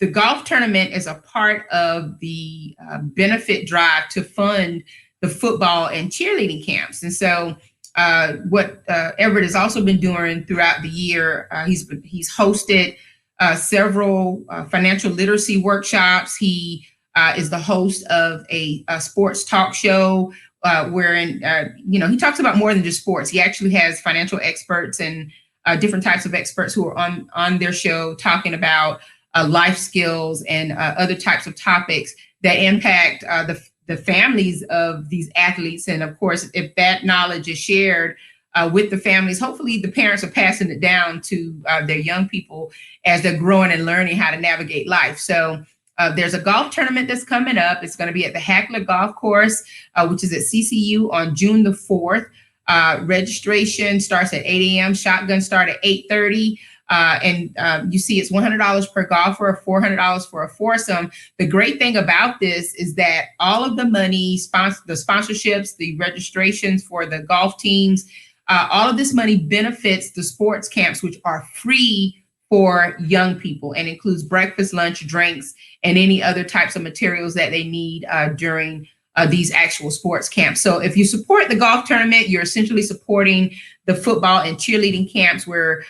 the golf tournament is a part of the benefit drive to fund the football and cheerleading camps. And so what Everett has also been doing throughout the year, he's hosted several financial literacy workshops. He is the host of a sports talk show wherein, he talks about more than just sports. He actually has financial experts and different types of experts who are on their show talking about life skills and other types of topics that impact the families of these athletes. And of course, if that knowledge is shared with the families, hopefully the parents are passing it down to their young people as they're growing and learning how to navigate life. So there's a golf tournament that's coming up. It's going to be at the Hackler Golf Course, which is at CCU on June the 4th. Registration starts at 8 a.m. Shotgun start at 8:30. And you see it's $100 per golfer, $400 for a foursome. The great thing about this is that all of the money, the sponsorships, the registrations for the golf teams, all of this money benefits the sports camps, which are free for young people and includes breakfast, lunch, drinks, and any other types of materials that they need during these actual sports camps. So if you support the golf tournament, you're essentially supporting the football and cheerleading camps where,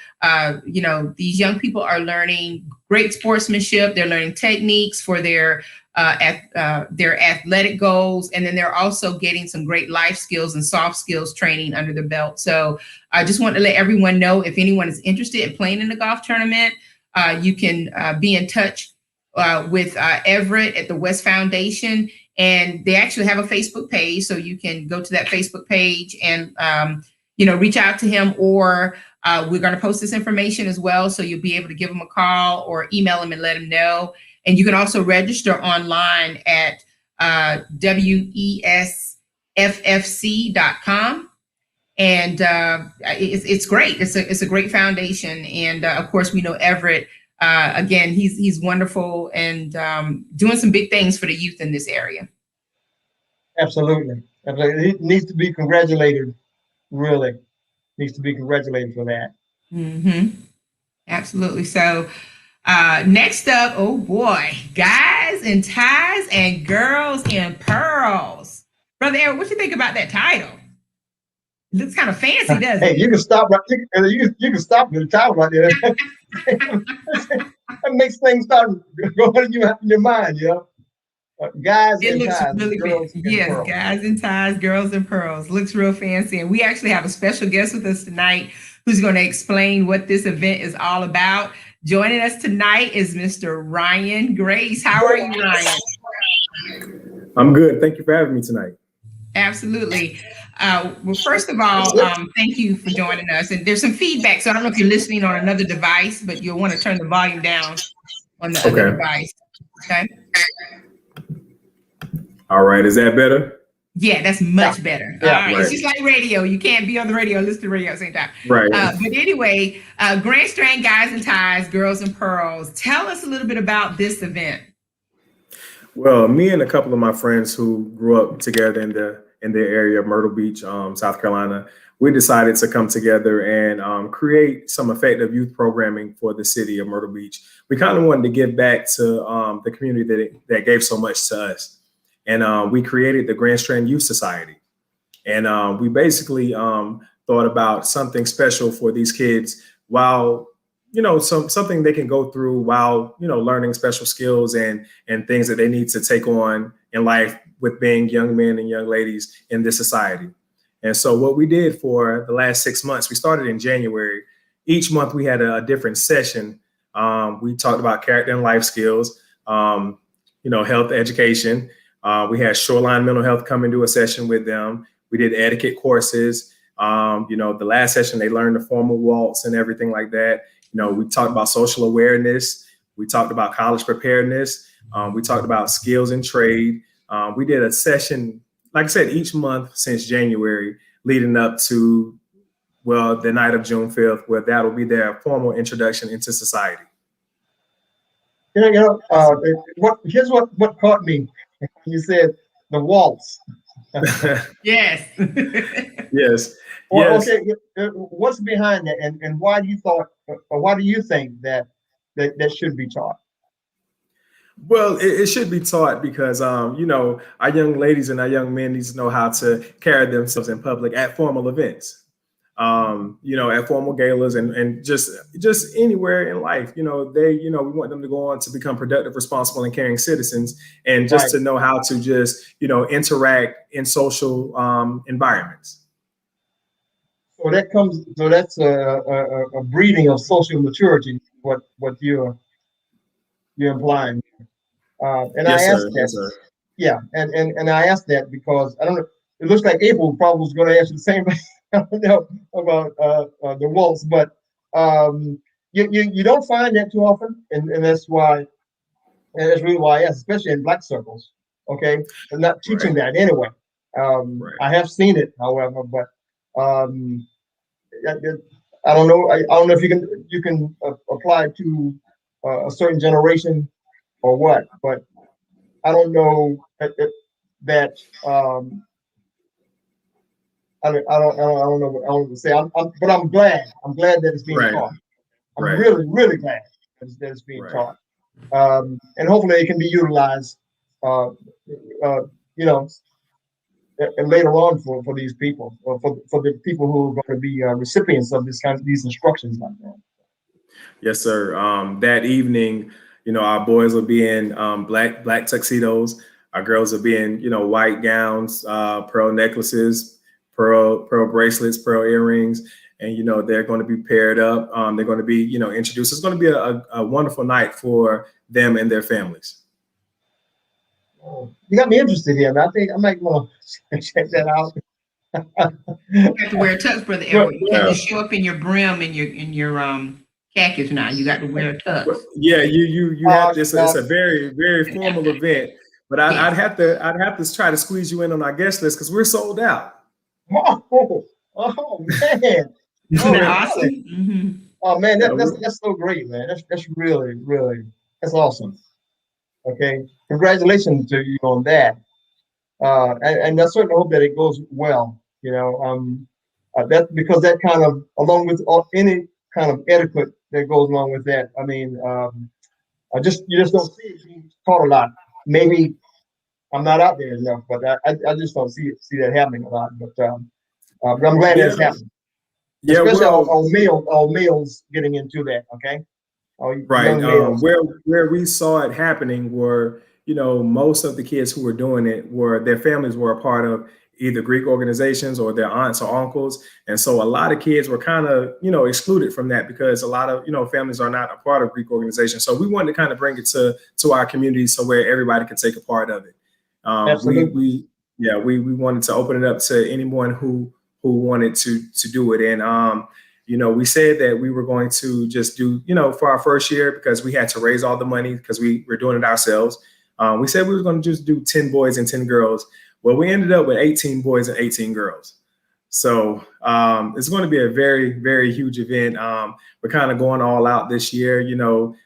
these young people are learning great sportsmanship. They're learning techniques for their athletic goals. And then they're also getting some great life skills and soft skills training under the belt. So I just want to let everyone know, if anyone is interested in playing in the golf tournament, you can be in touch with Everett at the West Foundation. And they actually have a Facebook page, so you can go to that Facebook page and, reach out to him, or we're going to post this information as well. So you'll be able to give him a call or email him and let him know. And you can also register online at wesffc.com. And it's great. It's a great foundation. And of course, we know Everett. Again, he's wonderful and doing some big things for the youth in this area.
Absolutely. He needs to be congratulated, really. Needs to be congratulated for that.
Mm-hmm. Absolutely. So next up, oh boy, guys in ties and girls in pearls. Brother Eric, what you think about that title? It looks kind of fancy, doesn't it?
Hey, you can stop right there. You can stop with the title right there. That makes things start going in your mind, guys in ties,
really
girls in pearls.
Guys in ties, girls in pearls. Looks real fancy. And we actually have a special guest with us tonight who's going to explain what this event is all about. Joining us tonight is Mr. Ryan Grace. How are you, Ryan?
I'm good. Thank you for having me tonight.
Absolutely. Well, first of all, thank you for joining us. And there's some feedback, so I don't know if you're listening on another device, but you'll want to turn the volume down on the other device. Okay. All
right. Is that better?
Yeah, that's much better.
Yeah,
all right. It's just like radio. You can't be on the radio and listen to radio at the same time.
Right.
But anyway, Grand Strand Guys in Ties, Girls in Pearls. Tell us a little bit about this event.
Well, me and a couple of my friends who grew up together in the area of Myrtle Beach, South Carolina, we decided to come together and create some effective youth programming for the city of Myrtle Beach. We kind of wanted to give back to the community that gave so much to us. And we created the Grand Strand Youth Society. And we basically thought about something special for these kids while, something they can go through while, learning special skills and things that they need to take on in life with being young men and young ladies in this society. And so what we did for the last 6 months, we started in January. Each month we had a different session. We talked about character and life skills, health education. We had Shoreline Mental Health come and do a session with them. We did etiquette courses. The last session, they learned the formal waltz and everything like that. We talked about social awareness. We talked about college preparedness. We talked about skills and trade. We did a session, like I said, each month since January, leading up to, the night of June 5th, where that will be their formal introduction into society.
Here's what caught me. You said the waltz.
Yes.
Yes.
Well,
yes.
Okay. What's behind that, and why do you think that should be taught?
Well, it should be taught because, our young ladies and our young men need to know how to carry themselves in public at formal events, at formal galas and just anywhere in life. We want them to go on to become productive, responsible, and caring citizens, and just to know how to just, interact in social environments. So
that's a breeding of social maturity. What you're implying. And
yes,
I asked
sir.
that.
Yes, sir.
Yeah, and I asked that because I don't know. It looks like April probably was going to ask you the same thing. I don't know about the waltz, but you don't find that too often, and that's why. And that's really why I asked, especially in Black circles. Okay, I'm not teaching that anyway. I have seen it, however, but I don't know. I don't know if you can apply it to a certain generation or what, but I don't know that I don't know what I want to say. But I'm glad that it's being taught. I'm really, really glad that it's being taught. And hopefully it can be utilized, and later on for these people, or for the people who are going to be recipients of these instructions like that.
Yes, sir. That evening, our boys will be in black tuxedos. Our girls will be in, white gowns, pearl necklaces, pearl bracelets, pearl earrings, and they're going to be paired up. They're going to be, introduced. It's going to be a wonderful night for them and their families.
You got me interested here. I think I might want to check that out.
You have to wear a tux, Brother Edward. You can't just show up in your brim and your khakis now. You got to wear a tux.
Yeah, you have this. It's a very, very formal event. But I'd have to try to squeeze you in on our guest list because we're sold out.
Oh man!
Isn't that awesome? Mm-hmm.
Oh man, that's so great, man. That's really, really, that's awesome. Okay, congratulations to you on that. And I certainly hope that it goes well. That because that kind of, along with any kind of etiquette that goes along with that. I mean, you just don't see it being taught a lot. Maybe I'm not out there enough, but I just don't see that happening a lot. But I'm glad that's happening. Yeah, especially all males getting into that. Okay.
Right. Where we saw it happening were, most of the kids who were doing it their families were a part of either Greek organizations or their aunts or uncles. And so a lot of kids were kind of, excluded from that because a lot of, families are not a part of Greek organizations. So we wanted to kind of bring it to our community so where everybody can take a part of it. We wanted to open it up to anyone who wanted to do it. And, we said that we were going to just do, for our first year, because we had to raise all the money because we were doing it ourselves. We said we were going to just do 10 boys and 10 girls. Well, we ended up with 18 boys and 18 girls. So it's going to be a very, very huge event. We're kind of going all out this year. We're going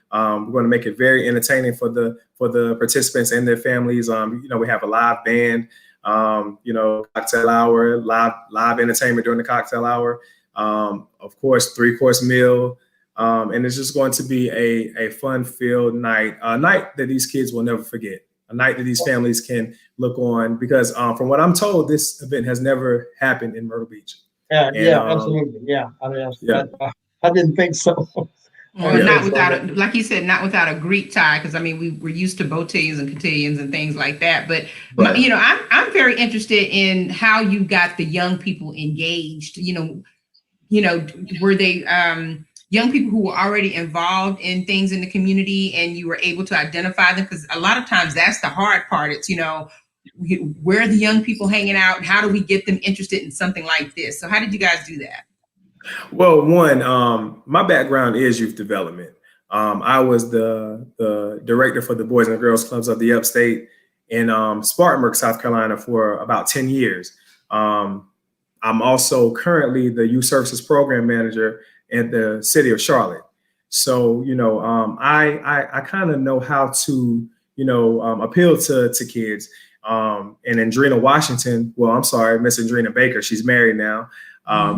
to make it very entertaining for the participants and their families. We have a live band, cocktail hour, live entertainment during the cocktail hour. Of course, 3-course meal. And it's just going to be a fun-filled night, a night that these kids will never forget. a night that these families can look on, because from what I'm told, this event has never happened in Myrtle Beach.
Yeah, absolutely. Yeah, I mean, I didn't think so.
Well,
Yeah.
not without, like you said, not without a Greek tie, because I mean, we're used to botillions and cotillions and things like that. But
Right.
you know, I'm very interested in how you got the young people engaged. You know, were they young people who were already involved in things in the community, and you were able to identify them? Because a lot of times that's the hard part. It's, you know, where are the young people hanging out, and how do we get them interested in something like this? So how did you guys do that?
Well, one, my background is youth development. I was the director for the Boys and Girls Clubs of the Upstate in Spartanburg, South Carolina, for about 10 years. I'm also currently the Youth Services Program Manager in the city of Charlotte. So, you know, I kind of know how to, you know, appeal to kids. And Andrina Washington, well, I'm sorry, Miss Andrina Baker, she's married now.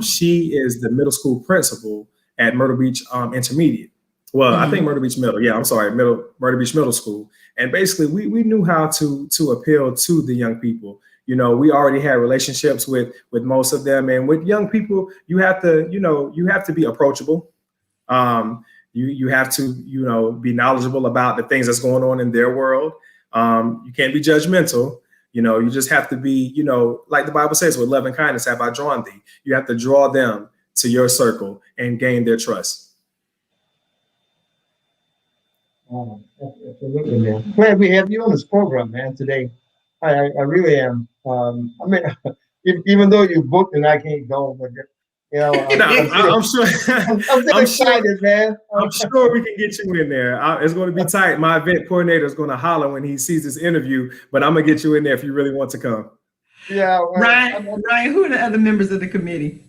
She is the middle school principal at Myrtle Beach Intermediate. Well, I think Myrtle Beach Middle. Yeah, I'm sorry, Myrtle Beach Middle School. And basically, we knew how to appeal to the young people. You know, we already had relationships with most of them, and with young people, you have to be approachable. You have to, you know, be knowledgeable about the things that's going on in their world. You can't be judgmental. You know, you just have to be, you know, like the Bible says, with love and kindness have I drawn thee. You have to draw them to your circle and gain their trust.
Absolutely, man. Glad we have you on this program, man, today. I really am. I mean, even though you booked and I can't go, but you know,
I'm sure.
I'm excited, man.
I'm sure we can get you in there. It's going to be tight. My event coordinator is going to holler when he sees this interview, but I'm gonna get you in there if you really want to come.
Yeah, well,
Ryan, who are the other members of the committee?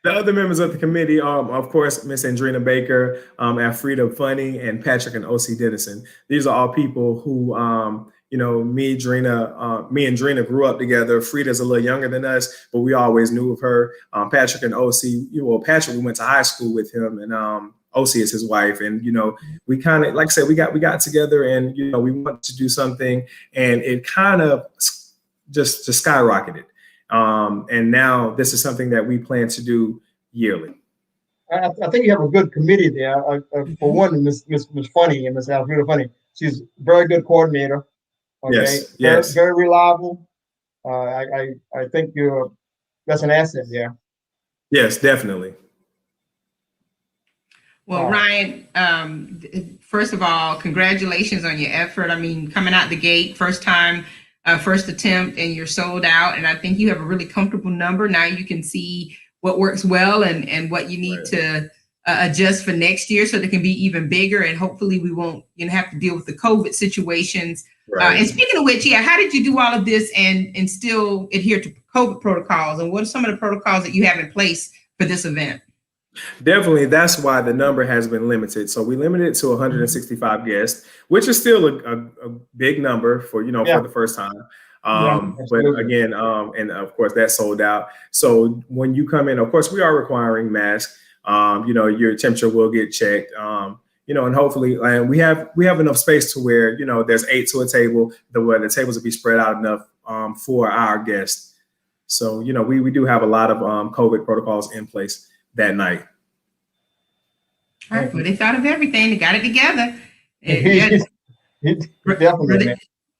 The other members of the committee, of course, Miss Andrina Baker, Alfreda Funny, and Patrick and O.C. Dennison. These are all people who, you know, me and Drina grew up together. Frida's a little younger than us, but we always knew of her. Patrick and O.C., Patrick, we went to high school with him, and O.C. is his wife. And, you know, we kind of, like I said, we got together, and, you know, we wanted to do something, and it kind of just skyrocketed. And now this is something that we plan to do yearly.
I think you have a good committee there. For one, Miss Funny and Miss Alfreda Funny, she's a very good coordinator. Okay,
Yes.
Very reliable. I think that's an asset there.
Yes, definitely.
Well, Ryan, first of all, congratulations on your effort. I mean, coming out the gate, first time, first attempt, and you're sold out. And I think you have a really comfortable number. Now you can see what works well and what you need to adjust for next year, so they can be even bigger. And hopefully we won't have to deal with the COVID situations. And speaking of which, how did you do all of this and still adhere to COVID protocols? And what are some of the protocols that you have in place for this event?
Definitely, that's why the number has been limited. So we limited it to 165 guests, which is still a big number for for the first time. But again, and of course that sold out. So when you come in, of course we are requiring masks. Your temperature will get checked. And hopefully, and we have enough space to where there's 8 to a table, where the tables will be spread out enough for our guests. So we do have a lot of COVID protocols in place that night.
All right, well, they thought of everything. They got it together.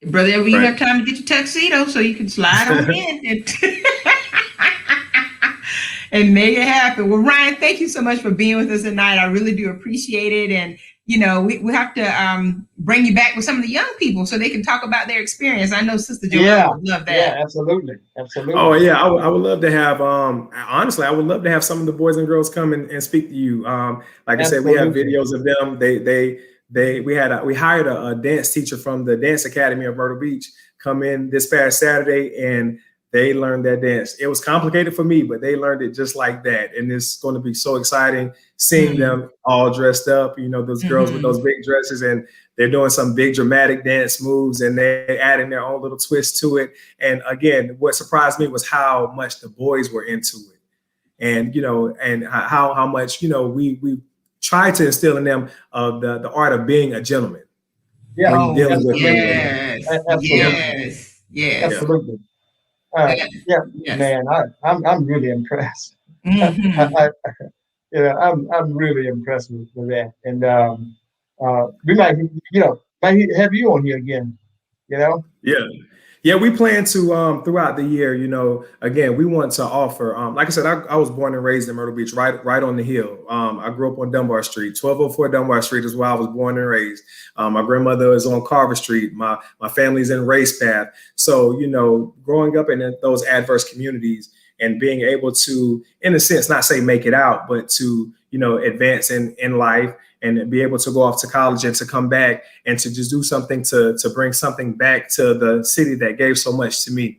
Brother, you have time to get your tuxedo so you can slide on in and make it happen. Well, Ryan, thank you so much for being with us tonight. I really do appreciate it. And, we have to bring you back with some of the young people so they can talk about their experience. I know Sister Joanne would love that.
Yeah, absolutely.
Oh, yeah. I would love to have, honestly, I would love to have some of the boys and girls come and speak to you. Like I said, we have videos of them. We hired a dance teacher from the Dance Academy of Myrtle Beach come in this past Saturday, and they learned that dance. It was complicated for me, but they learned it just like that. And it's going to be so exciting seeing them all dressed up, those girls with those big dresses, and they're doing some big dramatic dance moves, and they're adding their own little twist to it. And again, what surprised me was how much the boys were into it. And, and how much, we tried to instill in them the art of being a gentleman.
Yeah,
when you're dealing with
yes,
absolutely,
yes, yes.
absolutely. Yeah,
Yes.
man, I'm really impressed.
Mhm.
Yeah, I'm really impressed with that. And we might, might have you on here again. You know.
Yeah. Yeah, we plan to throughout the year, again, we want to offer like I said, I was born and raised in Myrtle Beach, right on the hill. I grew up on Dunbar Street. 1204 Dunbar Street is where I was born and raised. My grandmother is on Carver Street. My family's in Race Path. So, growing up in those adverse communities and being able to, in a sense, not say make it out, but to, advance in life and be able to go off to college and to come back and to just do something to bring something back to the city that gave so much to me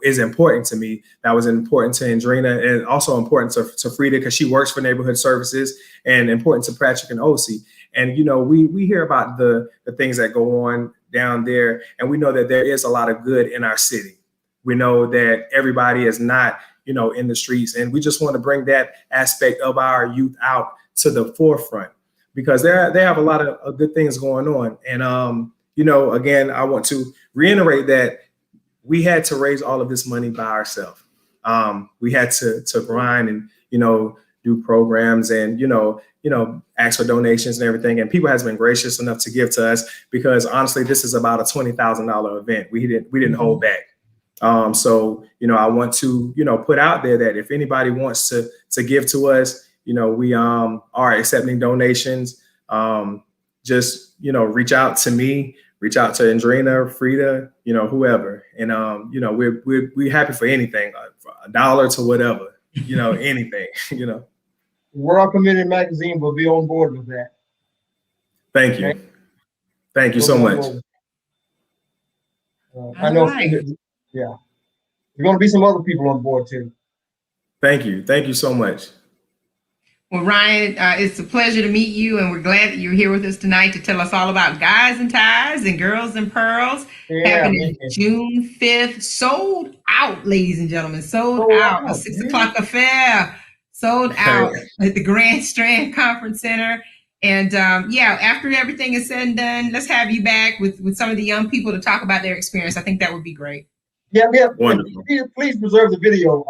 is important to me. That was important to Andrina and also important to Frida because she works for neighborhood services, and important to Patrick and Osi. And, we hear about the things that go on down there, and we know that there is a lot of good in our city. We know that everybody is not, in the streets, and we just want to bring that aspect of our youth out to the forefront, because they have a lot of good things going on. And, again, I want to reiterate that we had to raise all of this money by ourselves. We had to grind and, do programs and, ask for donations and everything. And people has been gracious enough to give to us, because honestly, this is about a $20,000 event. We didn't hold back. So, I want to, put out there that if anybody wants to give to us, we are accepting donations. Just, reach out to me, reach out to Andrina, Frida, whoever. And, we're happy for anything, $1 to whatever, anything,
World Community Magazine will be on board with that.
Thank you.
Okay?
Thank you so much.
I know,
Right.
yeah. There's going to be some other people on board too.
Thank you. Thank you so much.
Well, Ryan, it's a pleasure to meet you, and we're glad that you're here with us tonight to tell us all about Guys and Ties and Girls and Pearls.
Yeah,
Happening June 5th. Sold out, ladies and gentlemen. Sold out. A 6 o'clock affair. Sold out at the Grand Strand Conference Center. And after everything is said and done, let's have you back with some of the young people to talk about their experience. I think that would be great.
Yeah.
Wonderful.
Please preserve the video,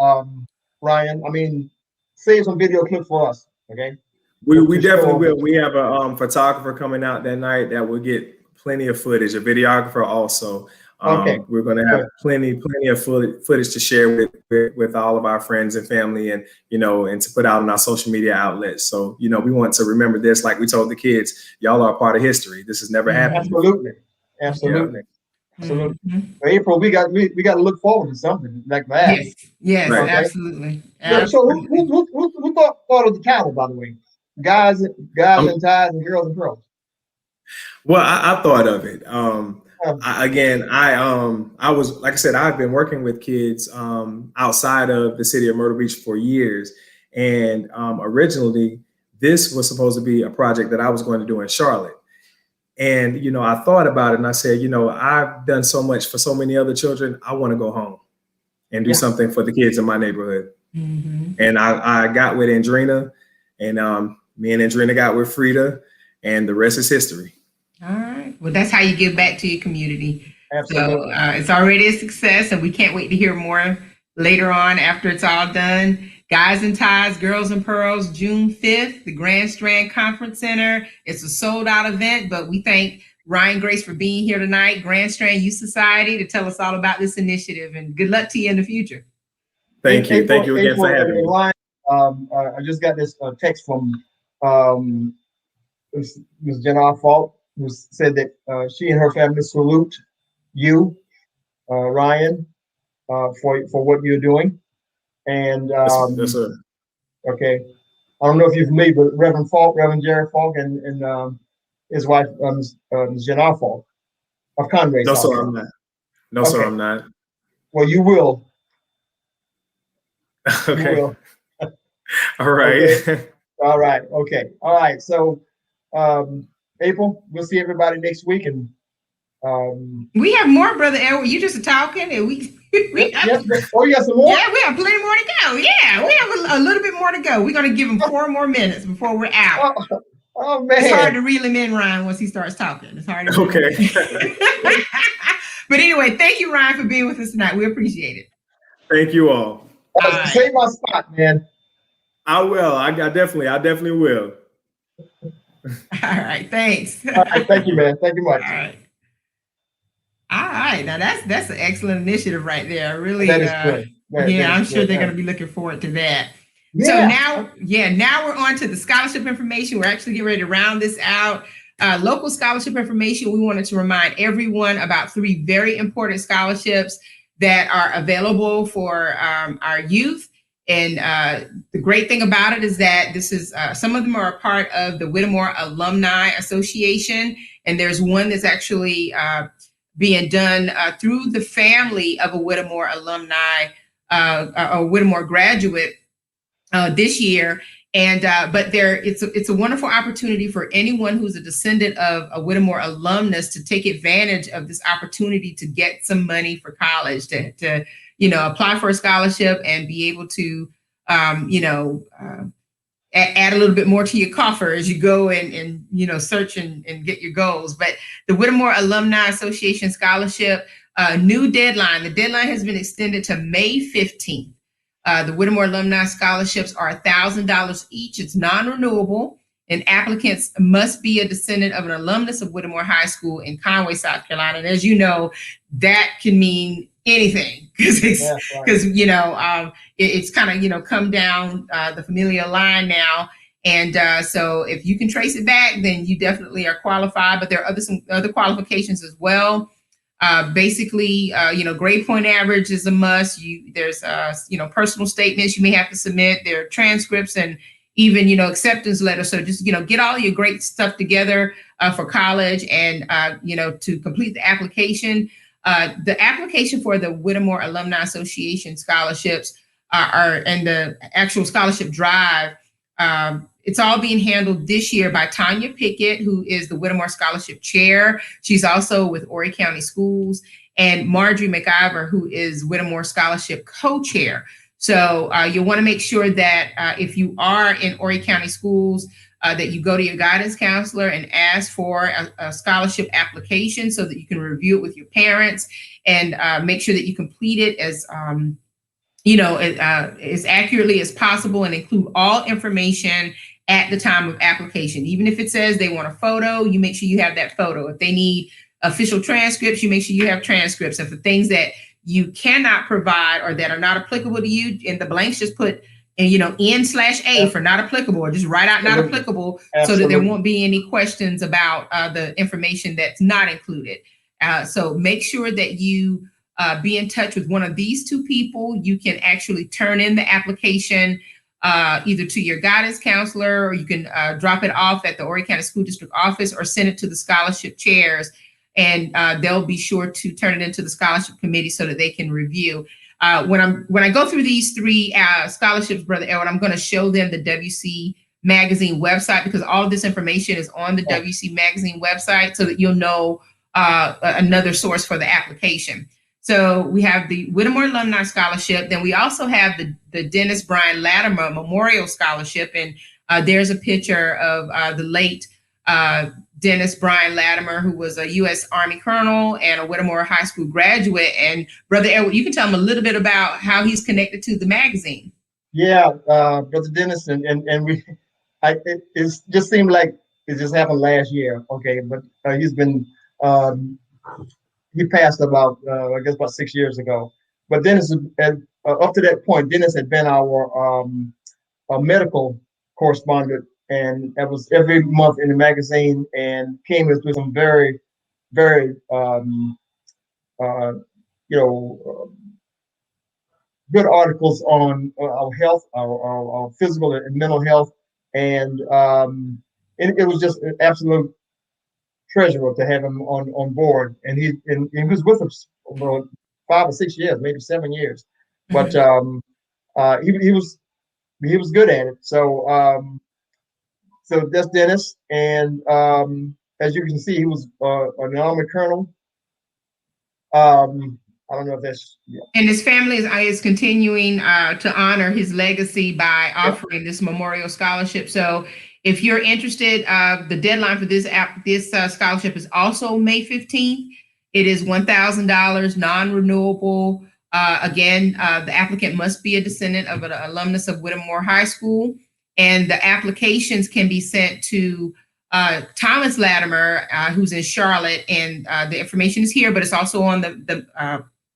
Ryan. I mean, save some video clips for us, okay?
We definitely will. We have a photographer coming out that night that will get plenty of footage, a videographer also.
Okay.
We're going to have plenty of footage to share with all of our friends and family, and and to put out on our social media outlets. So we want to remember this, like we told the kids, y'all are a part of history. This has never happened.
Absolutely.
Mm-hmm.
April, we got to look forward to something like that.
Yes,
Right.
absolutely.
So who thought of the title, by the way? Guys and Ties and Girls and Pearls.
Well, I thought of it. I was, like I said, I've been working with kids outside of the city of Myrtle Beach for years. And originally, this was supposed to be a project that I was going to do in Charlotte. And, I thought about it and I said, I've done so much for so many other children. I want to go home and do something for the kids in my neighborhood.
Mm-hmm.
And I got with Andrina, and me and Andrina got with Frida, and the rest is history.
All right. Well, that's how you give back to your community.
Absolutely.
So it's already a success, and we can't wait to hear more later on after it's all done. Guys and Ties, Girls and Pearls, June 5th, the Grand Strand Conference Center. It's a sold out event, but we thank Ryan Grace for being here tonight, Grand Strand Youth Society, to tell us all about this initiative, and good luck to you in the future.
Thank you. Thank you again for having me.
Ryan, I just got this text from Ms. Jenna Falk, who said that she and her family salute you, Ryan, for what you're doing. And
Yes, sir.
okay, I don't know if you're familiar with Reverend Jerry Falk, and his wife, Ms. Jenna Falk of Conway.
No, sir, I'm not. No, sir, I'm not.
Well, you will.
Okay.
You will.
All right.
Okay. All right. Okay. All right. So, April, we'll see everybody next week, and
We have more, Brother Edward. You just talking, and we
yes, you got some more?
Yeah, we have plenty more to go. Yeah, we have a little bit more to go. We're going to give them 4 more minutes before we're out.
Oh man.
It's hard to reel him in, Ryan, once he starts talking. It's hard to
Okay.
But anyway, thank you, Ryan, for being with us tonight. We appreciate it.
Thank you all.
Right.
Save my spot, man.
I will. I definitely will.
All right, thanks.
All right, thank you, man. Thank you much.
All right. All right. Now that's an excellent initiative right there. Really,
That is good.
yeah, I'm sure they're going to be looking forward to that.
Yeah.
So now we're on to the scholarship information. We're actually getting ready to round this out. Local scholarship information. We wanted to remind everyone about 3 very important scholarships that are available for our youth. And the great thing about it is that this is some of them are a part of the Whittemore Alumni Association, and there's one that's actually being done through the family of a Whittemore alumni, a Whittemore graduate this year. And but it's a wonderful opportunity for anyone who's a descendant of a Whittemore alumnus to take advantage of this opportunity to get some money for college, to apply for a scholarship and be able to add a little bit more to your coffer as you go and search and get your goals. But the Whittemore Alumni Association Scholarship, new deadline. The deadline has been extended to May 15th. The Whittemore Alumni Scholarships are $1,000 each. It's non-renewable, and applicants must be a descendant of an alumnus of Whittemore High School in Conway, South Carolina. And as you know, that can mean anything because it's kind of come down the familial line now. And so if you can trace it back, then you definitely are qualified. But there are some other qualifications as well. Basically, grade point average is a must. There's personal statements you may have to submit. There are transcripts and even acceptance letters. So just get all your great stuff together for college and to complete the application. The application for the Whittemore Alumni Association scholarships and the actual scholarship drive. It's all being handled this year by Tanya Pickett, who is the Whittemore Scholarship Chair. She's also with Horry County Schools, and Marjorie McIver, who is Whittemore Scholarship Co-Chair. So you'll want to make sure that if you are in Horry County Schools, that you go to your guidance counselor and ask for a scholarship application so that you can review it with your parents and make sure that you complete it as as accurately as possible and include all information at the time of application. Even if it says they want a photo, you make sure you have that photo. If they need official transcripts, you make sure you have transcripts. And for things that you cannot provide or that are not applicable to you, in the blanks, just put N/A for not applicable, or just write out not applicable. Absolutely. So that there won't be any questions about the information that's not included. So make sure that you be in touch with one of these 2 people. You can actually turn in the application either to your guidance counselor, or you can drop it off at the Horry County School District office or send it to the scholarship chairs, and they'll be sure to turn it into the scholarship committee so that they can review. When I go through these 3 scholarships, Brother Elwood, I'm going to show them the WC Magazine website, because all of this information is on the WC Magazine website, so that you'll know another source for the application. So we have the Whittemore Alumni Scholarship. Then we also have the Dennis Brian Latimer Memorial Scholarship. And there's a picture of the late Dennis Brian Latimer, who was a U.S. Army colonel and a Whittemore High School graduate. And Brother Edward, you can tell him a little bit about how he's connected to the magazine.
Yeah, Brother Dennis, and it just seemed like it just happened last year. Okay, but he's been he passed about about 6 years ago. But Dennis, up to that point, Dennis had been our medical correspondent, and that was every month in the magazine, and came with some very, very good articles on our health, our physical and mental health, and it was just an absolute treasure to have him on board. And he was with us for 5 or 6 years, maybe 7 years, but he was good at it. So so that's Dennis, and as you can see, he was an Army colonel. I don't know if that's
And his family is continuing to honor his legacy by offering this memorial scholarship. So If you're interested, the deadline for this scholarship is also May 15th. It is $1,000, non-renewable. Again, the applicant must be a descendant of an alumnus of Whittemore High School, and the applications can be sent to Thomas Latimer, who's in Charlotte, and the information is here, but it's also on the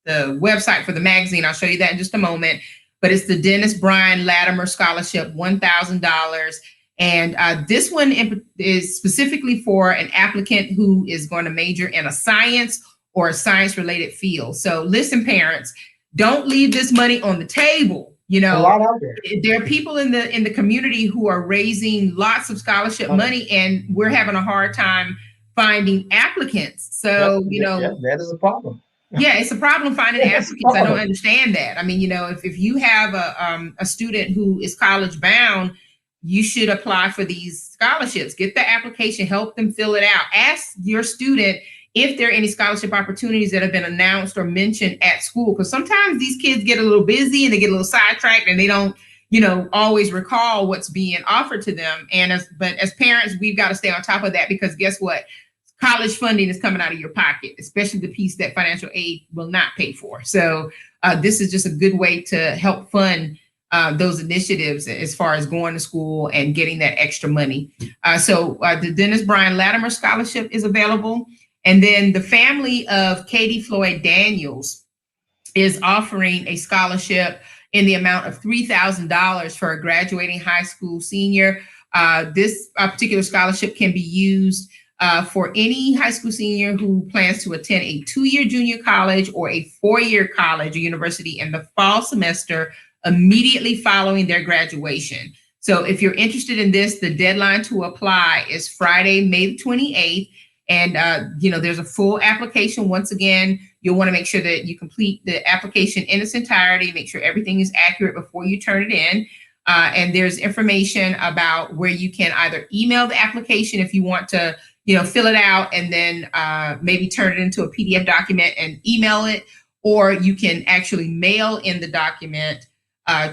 website for the magazine. I'll show you that in just a moment. But it's the Dennis Bryan Latimer Scholarship, $1,000. And this one is specifically for an applicant who is going to major in a science or a science-related field. So listen, parents, don't leave this money on the table. You know,
a lot out there.
There are people in the community who are raising lots of scholarship money, and we're having a hard time finding applicants. So,
that is a problem.
Yeah, it's a problem finding applicants. I don't understand that. I mean, if you have a student who is college bound, you should apply for these scholarships. Get the application, help them fill it out. Ask your student if there are any scholarship opportunities that have been announced or mentioned at school, because sometimes these kids get a little busy and they get a little sidetracked and they don't, always recall what's being offered to them. But as parents, we've got to stay on top of that, because guess what? College funding is coming out of your pocket, especially the piece that financial aid will not pay for. So this is just a good way to help fund those initiatives as far as going to school and getting that extra money. So the Dennis Bryan Latimer Scholarship is available. And then the family of Katie Floyd Daniels is offering a scholarship in the amount of $3,000 for a graduating high school senior. This particular scholarship can be used for any high school senior who plans to attend a 2-year junior college or a 4-year college or university in the fall semester immediately following their graduation. So if you're interested in this, the deadline to apply is Friday, May the 28th. And, there's a full application. Once again, you'll want to make sure that you complete the application in its entirety, make sure everything is accurate before you turn it in. And there's information about where you can either email the application if you want to, fill it out and then maybe turn it into a PDF document and email it, or you can actually mail in the document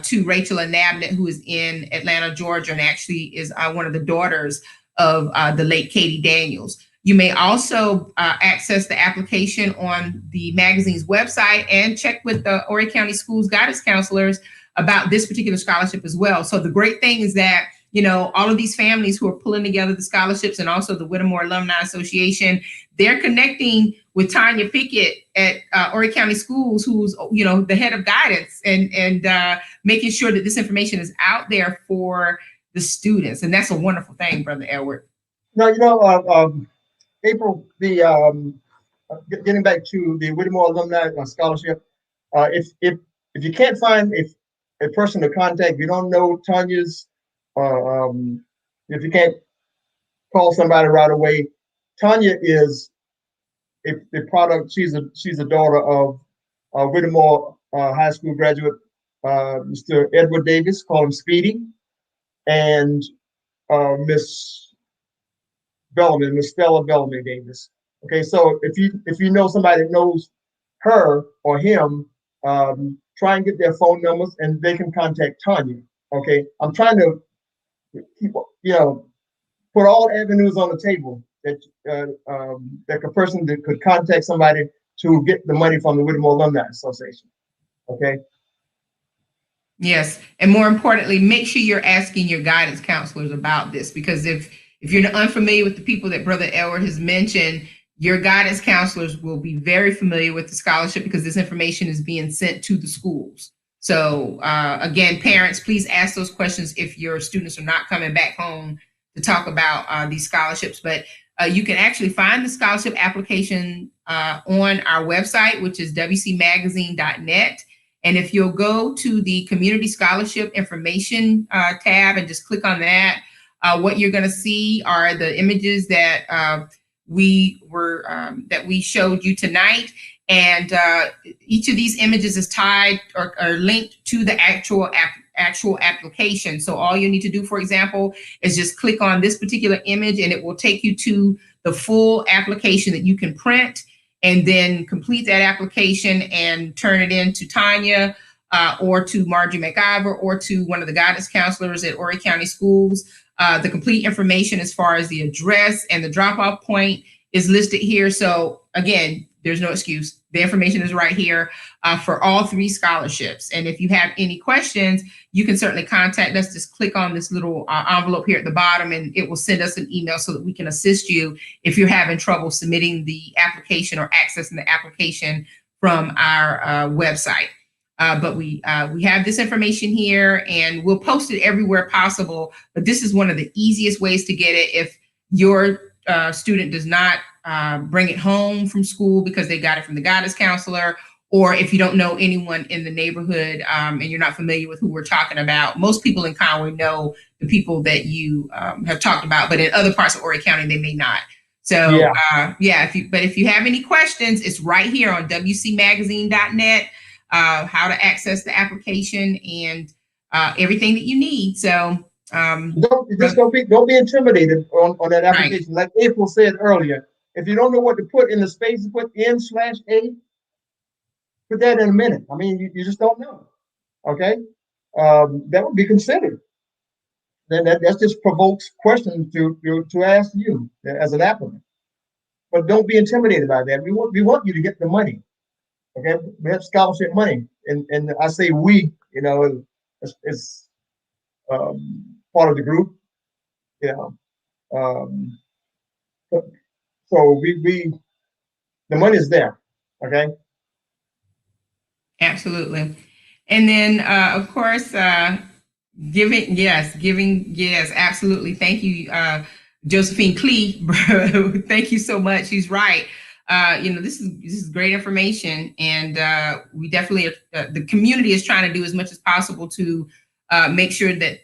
to Rachel Nabnett, who is in Atlanta, Georgia, and actually is one of the daughters of the late Katie Daniels. You may also access the application on the magazine's website and check with the Horry County Schools guidance counselors about this particular scholarship as well. So the great thing is that, all of these families who are pulling together the scholarships, and also the Whittemore Alumni Association, they're connecting with Tanya Pickett at Horry County Schools, who's, the head of guidance, and making sure that this information is out there for the students. And that's a wonderful thing, Brother Edward.
Now, April, getting back to the Whittemore Alumni Scholarship, if you can't find a person to contact, if you don't know Tanya's, if you can't call somebody right away, Tanya is a product. She's a daughter of Whittemore High School graduate, Mr. Edward Davis, call him Speedy, and Miss Stella Bellamy Davis. Okay, so if you know somebody that knows her or him, try and get their phone numbers and they can contact Tanya. Okay, I'm trying to keep, put all avenues on the table that a person that could contact somebody to get the money from the Whittemore Alumni Association. Okay.
Yes, and more importantly, make sure you're asking your guidance counselors about this, because if you're unfamiliar with the people that Brother Edward has mentioned, your guidance counselors will be very familiar with the scholarship, because this information is being sent to the schools. So again, parents, please ask those questions if your students are not coming back home to talk about these scholarships. But you can actually find the scholarship application on our website, which is wcmagazine.net. And if you'll go to the community scholarship information tab and just click on that, what you're going to see are the images that we showed you tonight. And each of these images is tied or linked to the actual application. So all you need to do, for example, is just click on this particular image and it will take you to the full application that you can print, and then complete that application and turn it in to Tanya or to Margie McIver or to one of the guidance counselors at Horry County Schools. The complete information as far as the address and the drop-off point is listed here. So again, there's no excuse. The information is right here for all 3 scholarships. And if you have any questions, you can certainly contact us. Just click on this little envelope here at the bottom, and it will send us an email so that we can assist you if you're having trouble submitting the application or accessing the application from our website. But we have this information here, and we'll post it everywhere possible. But this is one of the easiest ways to get it if your student does not bring it home from school because they got it from the guidance counselor, or if you don't know anyone in the neighborhood and you're not familiar with who we're talking about. Most people in Conway know the people that you have talked about, but in other parts of Horry County, they may not. So if you have any questions, it's right here on wcmagazine.net, how to access the application and everything that you need. So
don't be intimidated on that application. Right. Like April said earlier, if you don't know what to put in the space to put N/A, put that in a minute. I mean, you just don't know. Okay, that would be considered. Then that just provokes questions to ask you as an applicant. But don't be intimidated by that. We want you to get the money. Okay, we have scholarship money, and I say we, it's part of the group, so the money is there. Okay.
Absolutely. And then, of course, giving, yes, absolutely. Thank you, Josephine Clee. Thank you so much. She's right. This is great information, and we definitely, the community is trying to do as much as possible to make sure that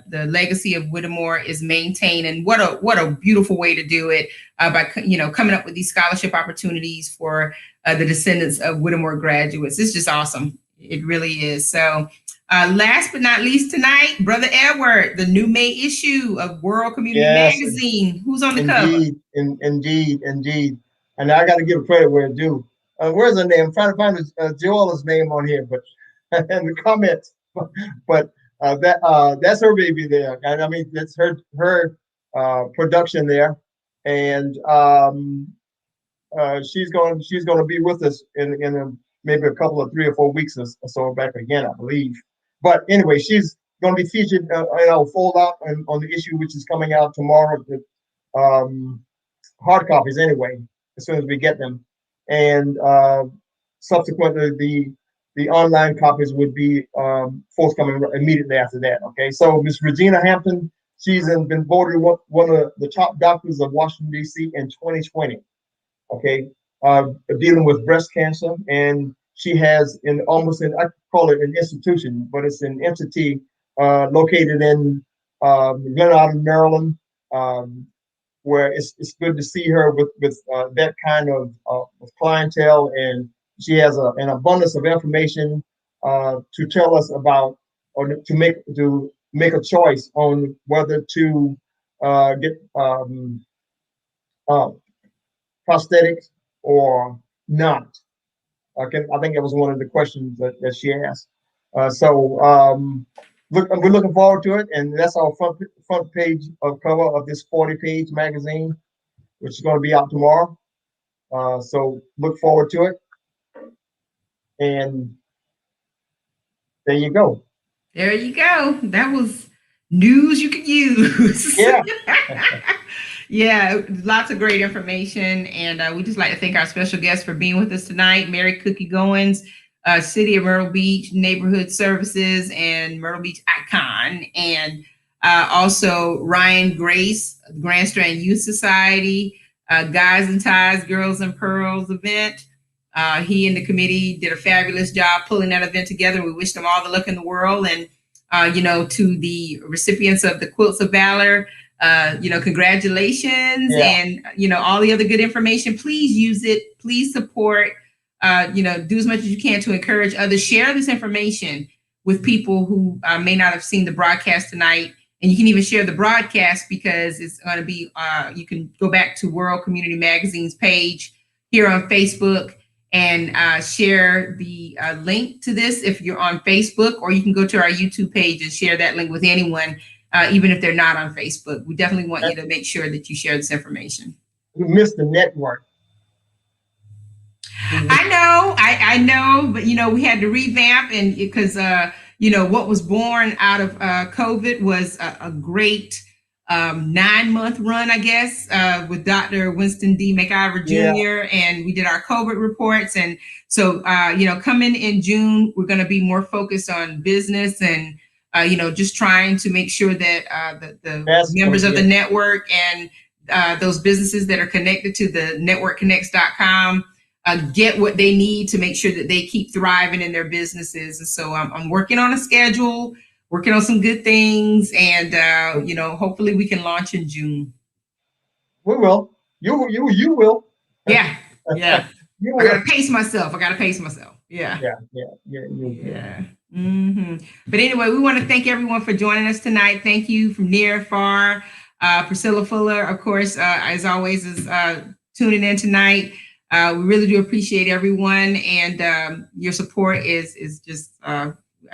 the legacy of Whittemore is maintained. And what a beautiful way to do it by coming up with these scholarship opportunities for the descendants of Whittemore graduates. It's just awesome. It really is. So last but not least tonight, Brother Edward, the new May issue of World Community Magazine. Who's on the cover?
Indeed. And I got to give credit where it's due. Where's her name? I'm trying to find Joella's name on here, but in the comments. But that's her baby there. And I mean, that's her production there, and she's going to be with us in maybe a couple of 3 or 4 weeks or so back again, I believe. But anyway, she's going to be featured in our fold out on the issue, which is coming out tomorrow. Hard copies anyway, as soon as we get them, and subsequently the online copies would be forthcoming immediately after that. Okay, so Miss Regina Hampton, she's been voted one of the top doctors of Washington, D.C. in 2020. Okay, dealing with breast cancer, and she has I call it an institution, but it's an entity located in Gullah, Maryland, where it's good to see her with that kind of clientele, and she has an abundance of information to tell us about, or to make a choice on whether to get prosthetics or not. Okay, I think that was one of the questions that she asked. We're looking forward to it, and that's our front page of cover of this 40-page magazine, which is going to be out tomorrow. So look forward to it. And there you go.
There you go. That was news you could use.
Yeah.
Yeah, lots of great information. And we just like to thank our special guests for being with us tonight. Mary Cookie Goins, City of Myrtle Beach Neighborhood Services and Myrtle Beach Icon. And also Ryan Grace, Grand Strand Youth Society, Guys and Ties, Girls and Pearls event. He and the committee did a fabulous job pulling that event together. We wish them all the luck in the world. And, to the recipients of the Quilts of Valor, congratulations. Yeah. And, all the other good information, please use it. Please support, do as much as you can to encourage others. Share this information with people who may not have seen the broadcast tonight. And you can even share the broadcast because it's going to be, you can go back to World Community Magazine's page here on Facebook and share the link to this if you're on Facebook, or you can go to our YouTube page and share that link with anyone even if they're not on Facebook. We definitely want you to make sure that you share this information.
We missed the network.
I know, but we had to revamp, and because what was born out of COVID was a great 9-month run, I guess, with Dr. Winston D. McIver Jr. And we did our COVID reports, and so coming in June, we're going to be more focused on business and just trying to make sure that the members of the network and those businesses that are connected to the networkconnects.com get what they need to make sure that they keep thriving in their businesses. And so I'm working on a schedule, working on some good things, and hopefully we can launch in June.
We will. You will.
Yeah. I gotta pace myself. Yeah. Mm-hmm. But anyway, we want to thank everyone for joining us tonight. Thank you from near and far. Priscilla Fuller, of course, as always, is tuning in tonight. We really do appreciate everyone, and your support is just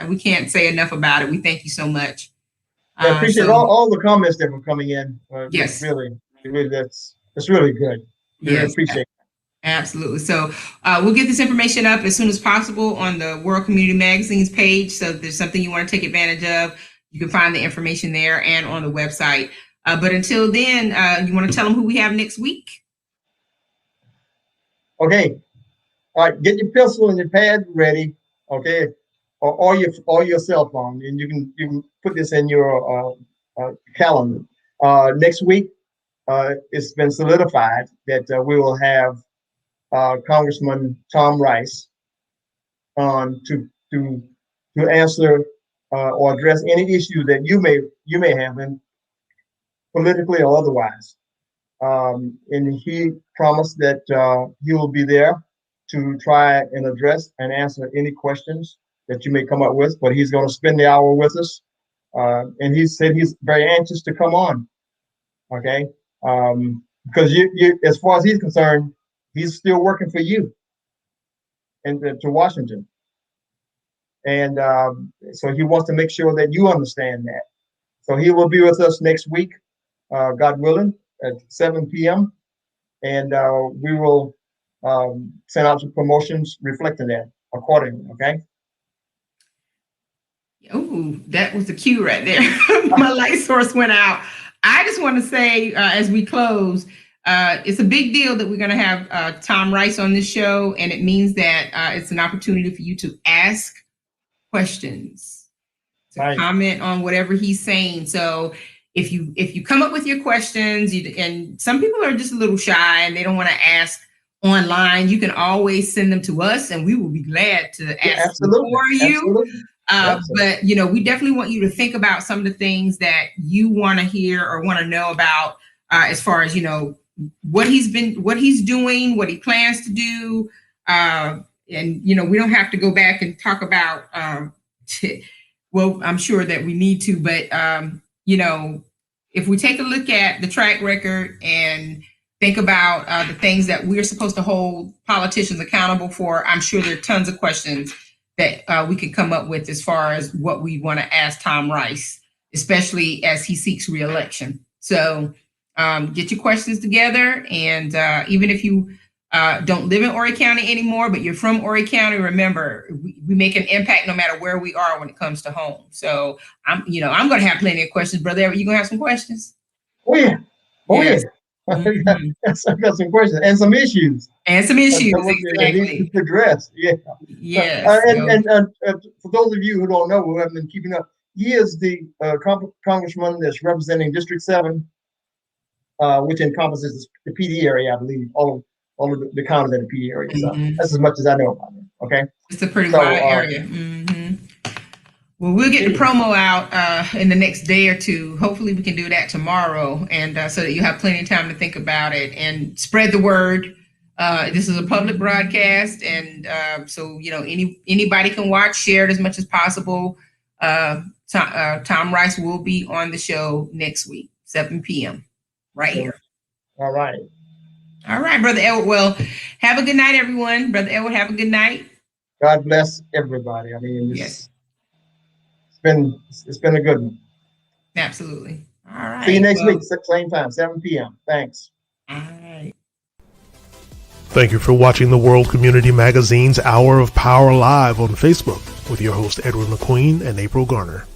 we can't say enough about it. We thank you so much.
I appreciate all the comments that were coming in.
Yes,
really, that's really good. Yes, appreciate it.
Absolutely. So we'll get this information up as soon as possible on the World Community Magazine's page. So if there's something you want to take advantage of, you can find the information there and on the website. But until then, you want to tell them who we have next week?
Okay. All right. Get your pencil and your pad ready. Okay. Or your cell phone, and you can put this in your calendar. Next week, it's been solidified that we will have Congressman Tom Rice on to answer or address any issue that you may have, in politically or otherwise. And he promised that he will be there to try and address and answer any questions that you may come up with. But he's going to spend the hour with us, and he said he's very anxious to come on. Okay, because you, as far as he's concerned, he's still working for you and to Washington. And so he wants to make sure that you understand that. So he will be with us next week, God willing, at 7 p.m. And we will send out some promotions reflecting that accordingly, okay?
Oh, that was the cue right there. My light source went out. I just want to say, as we close, it's a big deal that we're going to have Tom Rice on this show, and it means that it's an opportunity for you to ask questions, to comment on whatever he's saying. So if you come up with your questions, and some people are just a little shy and they don't want to ask online, you can always send them to us, and we will be glad to ask them for you. But we definitely want you to think about some of the things that you want to hear or want to know about, as far as what he's doing, what he plans to do, and we don't have to go back and talk about. Well, I'm sure that we need to, but if we take a look at the track record and think about the things that we're supposed to hold politicians accountable for, I'm sure there are tons of questions that we could come up with as far as what we want to ask Tom Rice, especially as he seeks re-election. So get your questions together, and even if you don't live in Horry County anymore, but you're from Horry County, remember, we make an impact no matter where we are when it comes to home. So I'm going to have plenty of questions. Brother Edward, you going to have some questions?
Oh yeah.
Yes.
Mm-hmm. I've got some questions and some issues.
Exactly.
That need to address. Yeah.
Yes.
And for those of you who don't know, who haven't been keeping up, he is the congressman that's representing District 7, which encompasses the PD area, I believe, all of the counties in the PD area. So that's as much as I know about it. Okay.
It's a pretty wide area. Mm-hmm. Well, we'll get the promo out in the next day or two. Hopefully we can do that tomorrow, and so that you have plenty of time to think about it and spread the word. This is a public broadcast, and so anybody can watch, share it as much as possible. Tom Rice will be on the show next week, 7 p.m. right here.
All right.
All right, Brother Edward. Well, have a good night, everyone. Brother Edward, have a good night.
God bless everybody. I mean,
yes.
It's been a good one.
Absolutely. All right.
See you next
well,
week, same time, 7 p.m. Thanks.
All right.
Thank you for watching the World Community Magazine's Hour of Power Live on Facebook with your host Edward McQueen and April Garner.